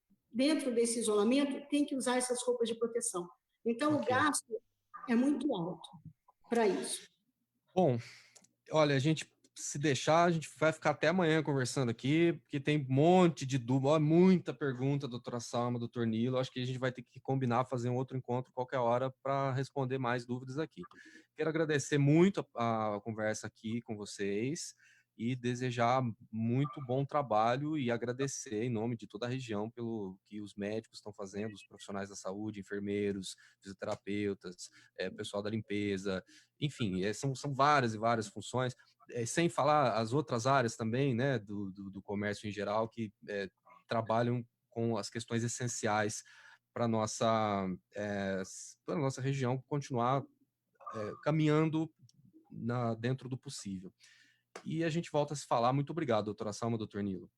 desse isolamento têm que usar essas roupas de proteção. Então, o gasto é muito alto para isso. Bom, olha, se deixar, a gente vai ficar até amanhã conversando aqui, porque tem um monte de dúvida, muita pergunta, doutora Salma, doutor Nilo. Acho que a gente vai ter que combinar, fazer um outro encontro qualquer hora para responder mais dúvidas aqui. Quero agradecer muito a conversa aqui com vocês e desejar muito bom trabalho e agradecer em nome de toda a região pelo que os médicos estão fazendo, os profissionais da saúde, enfermeiros, fisioterapeutas, pessoal da limpeza, enfim, são várias e várias funções, sem falar as outras áreas também, né, do comércio em geral, que trabalham com as questões essenciais para a nossa região continuar caminhando dentro do possível. E a gente volta a se falar. Muito obrigado, doutora Salma, doutor Nilo.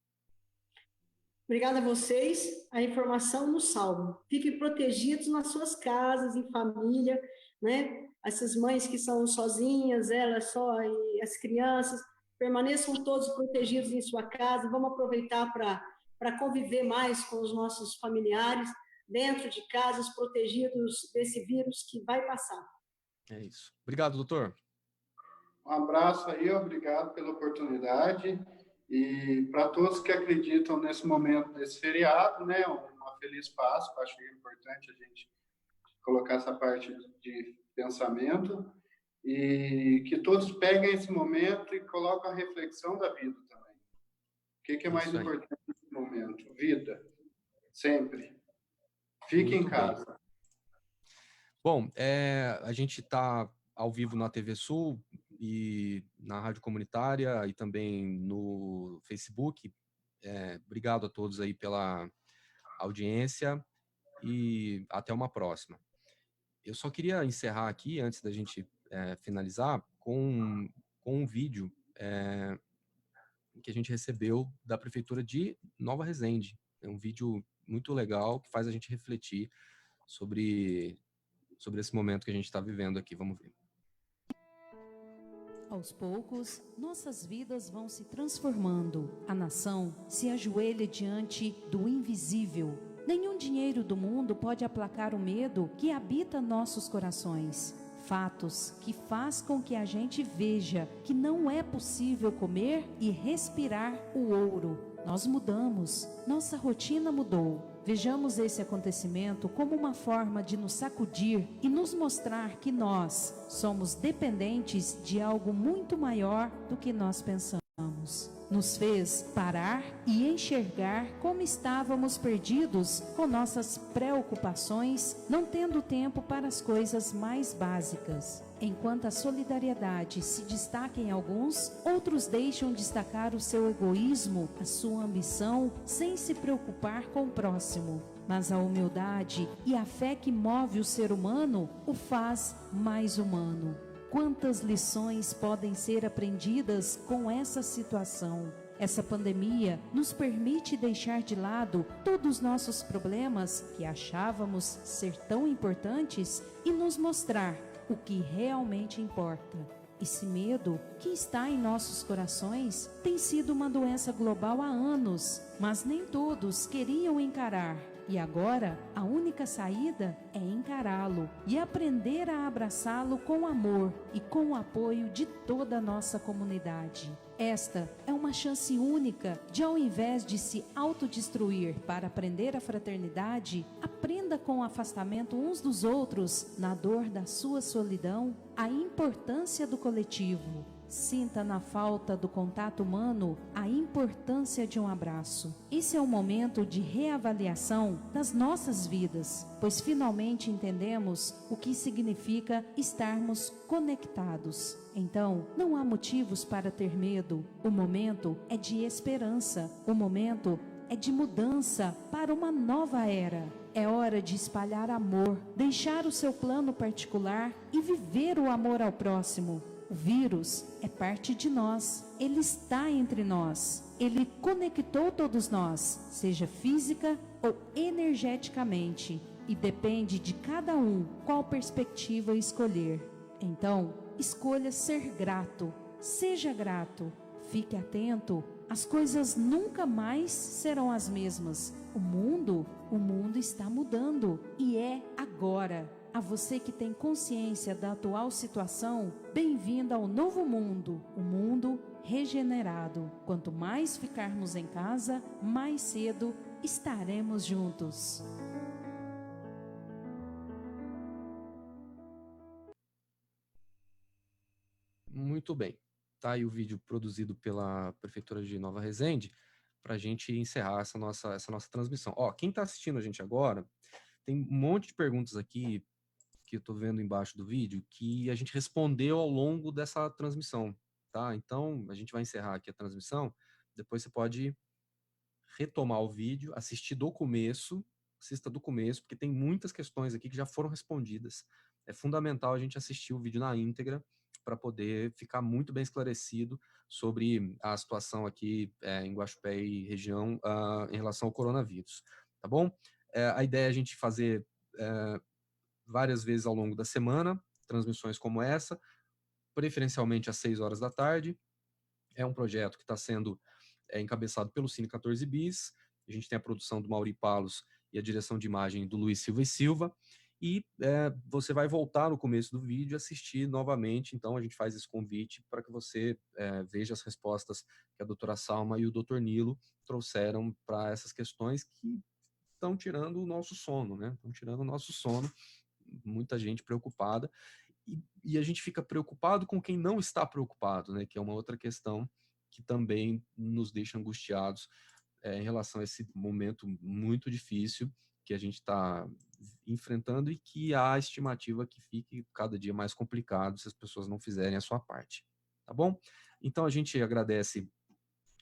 Obrigada a vocês. A informação nos salva. Fiquem protegidos nas suas casas, em família, né? Essas mães que são sozinhas, elas só, e as crianças, permaneçam todos protegidos em sua casa. Vamos aproveitar para para conviver mais com os nossos familiares, dentro de casas, protegidos desse vírus que vai passar. É isso. Obrigado, doutor. Um abraço aí, obrigado pela oportunidade. E para todos que acreditam nesse momento desse feriado, né, uma feliz Páscoa, acho que é importante a gente colocar essa parte de pensamento, e que todos peguem esse momento e coloquem a reflexão da vida também. O que é mais importante nesse momento? Vida, sempre. Fique em casa. Bem. Bom, a gente está ao vivo na TV Sul e na Rádio Comunitária e também no Facebook. Obrigado a todos aí pela audiência e até uma próxima. Eu só queria encerrar aqui, antes da gente finalizar, com um vídeo que a gente recebeu da Prefeitura de Nova Resende. É um vídeo muito legal que faz a gente refletir sobre esse momento que a gente está vivendo aqui. Vamos ver. Aos poucos, nossas vidas vão se transformando. A nação se ajoelha diante do invisível. Nenhum dinheiro do mundo pode aplacar o medo que habita nossos corações. Fatos que faz com que a gente veja que não é possível comer e respirar o ouro. Nós mudamos, nossa rotina mudou. Vejamos esse acontecimento como uma forma de nos sacudir e nos mostrar que nós somos dependentes de algo muito maior do que nós pensamos. Nos fez parar e enxergar como estávamos perdidos com nossas preocupações, não tendo tempo para as coisas mais básicas. Enquanto a solidariedade se destaca em alguns, outros deixam destacar o seu egoísmo, a sua ambição, sem se preocupar com o próximo. Mas a humildade e a fé que move o ser humano o faz mais humano. Quantas lições podem ser aprendidas com essa situação? Essa pandemia nos permite deixar de lado todos os nossos problemas que achávamos ser tão importantes e nos mostrar o que realmente importa. Esse medo que está em nossos corações tem sido uma doença global há anos, mas nem todos queriam encarar. E agora, a única saída é encará-lo e aprender a abraçá-lo com amor e com o apoio de toda a nossa comunidade. Esta é uma chance única de, ao invés de se autodestruir para aprender a fraternidade, aprenda com o afastamento uns dos outros, na dor da sua solidão, a importância do coletivo. Sinta na falta do contato humano a importância de um abraço. Esse é um momento de reavaliação das nossas vidas, pois finalmente entendemos o que significa estarmos conectados. Então, não há motivos para ter medo. O momento é de esperança. O momento é de mudança para uma nova era. É hora de espalhar amor, deixar o seu plano particular e viver o amor ao próximo. O vírus é parte de nós, ele está entre nós, ele conectou todos nós, seja física ou energeticamente, e depende de cada um qual perspectiva escolher. Então, escolha ser grato, seja grato, fique atento, as coisas nunca mais serão as mesmas. O mundo está mudando e é agora. A você que tem consciência da atual situação, bem-vindo ao novo mundo, o mundo regenerado. Quanto mais ficarmos em casa, mais cedo estaremos juntos. Muito bem. Tá aí o vídeo produzido pela Prefeitura de Nova Resende para a gente encerrar essa nossa transmissão. Ó, quem está assistindo a gente agora, tem um monte de perguntas aqui que eu estou vendo embaixo do vídeo, que a gente respondeu ao longo dessa transmissão, tá? Então, a gente vai encerrar aqui a transmissão, depois você pode retomar o vídeo, assista do começo, porque tem muitas questões aqui que já foram respondidas. É fundamental a gente assistir o vídeo na íntegra para poder ficar muito bem esclarecido sobre a situação aqui em Guaxupé e região em relação ao coronavírus, tá bom? A ideia é a gente fazer várias vezes ao longo da semana, transmissões como essa, preferencialmente às 6 horas da tarde. É um projeto que está sendo encabeçado pelo Cine 14 Bis, A gente tem a produção do Mauri Palos e a direção de imagem do Luiz Silva e Silva. E você vai voltar no começo do vídeo e assistir novamente. Então, a gente faz esse convite para que você veja as respostas que a doutora Salma e o doutor Nilo trouxeram para essas questões que estão tirando o nosso sono, né? Estão tirando o nosso sono. Muita gente preocupada. E a gente fica preocupado com quem não está preocupado, né? Que é uma outra questão que também nos deixa angustiados em relação a esse momento muito difícil que a gente está enfrentando e que há a estimativa que fique cada dia mais complicado se as pessoas não fizerem a sua parte, tá bom? Então a gente agradece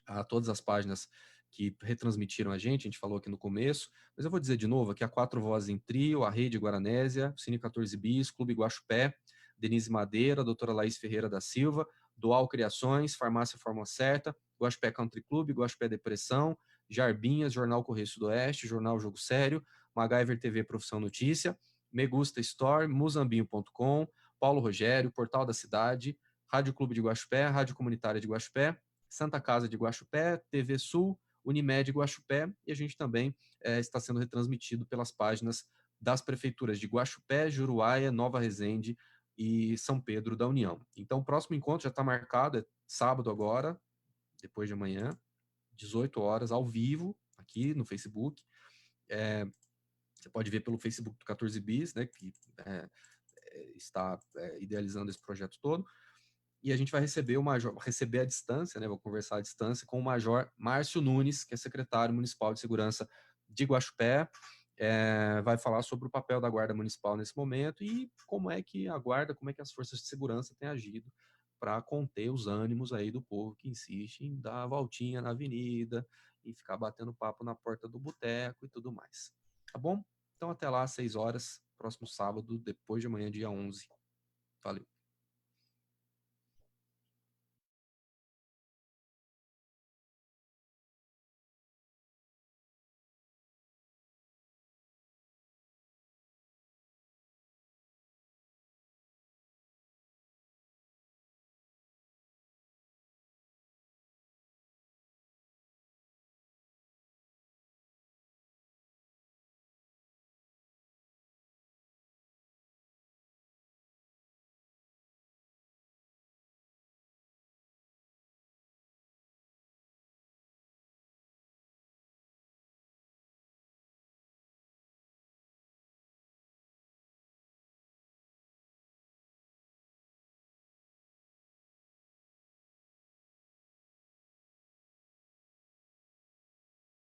a todas as páginas que retransmitiram a gente falou aqui no começo, mas eu vou dizer de novo aqui a Quatro Vozes em Trio, a Rede Guaranésia, Cine 14 Bis, Clube Guaxupé, Denise Madeira, a doutora Laís Ferreira da Silva, Dual Criações, Farmácia Forma Certa, Guaxupé Country Club, Guaxupé Depressão, Jarbinhas, Jornal Correio Sudoeste, Jornal Jogo Sério, MacGyver TV Profissão Notícia, Megusta Store, Muzambinho.com, Paulo Rogério, Portal da Cidade, Rádio Clube de Guaxupé, Rádio Comunitária de Guaxupé, Santa Casa de Guaxupé, TV Sul, Unimed Guaxupé, e a gente também está sendo retransmitido pelas páginas das prefeituras de Guaxupé, Juruáia, Nova Resende e São Pedro da União. Então, o próximo encontro já está marcado, é sábado agora, depois de amanhã, 18 horas, ao vivo, aqui no Facebook. Você pode ver pelo Facebook do 14 Bis, né, que está idealizando esse projeto todo. E a gente vai receber à distância, né, vou conversar à distância com o Major Márcio Nunes, que é secretário municipal de segurança de Guaxupé, vai falar sobre o papel da Guarda Municipal nesse momento e como é que a Guarda, como é que as forças de segurança têm agido para conter os ânimos aí do povo que insiste em dar a voltinha na avenida e ficar batendo papo na porta do boteco e tudo mais. Tá bom? Então até lá, às 6 horas, próximo sábado, depois de amanhã, dia 11. Valeu.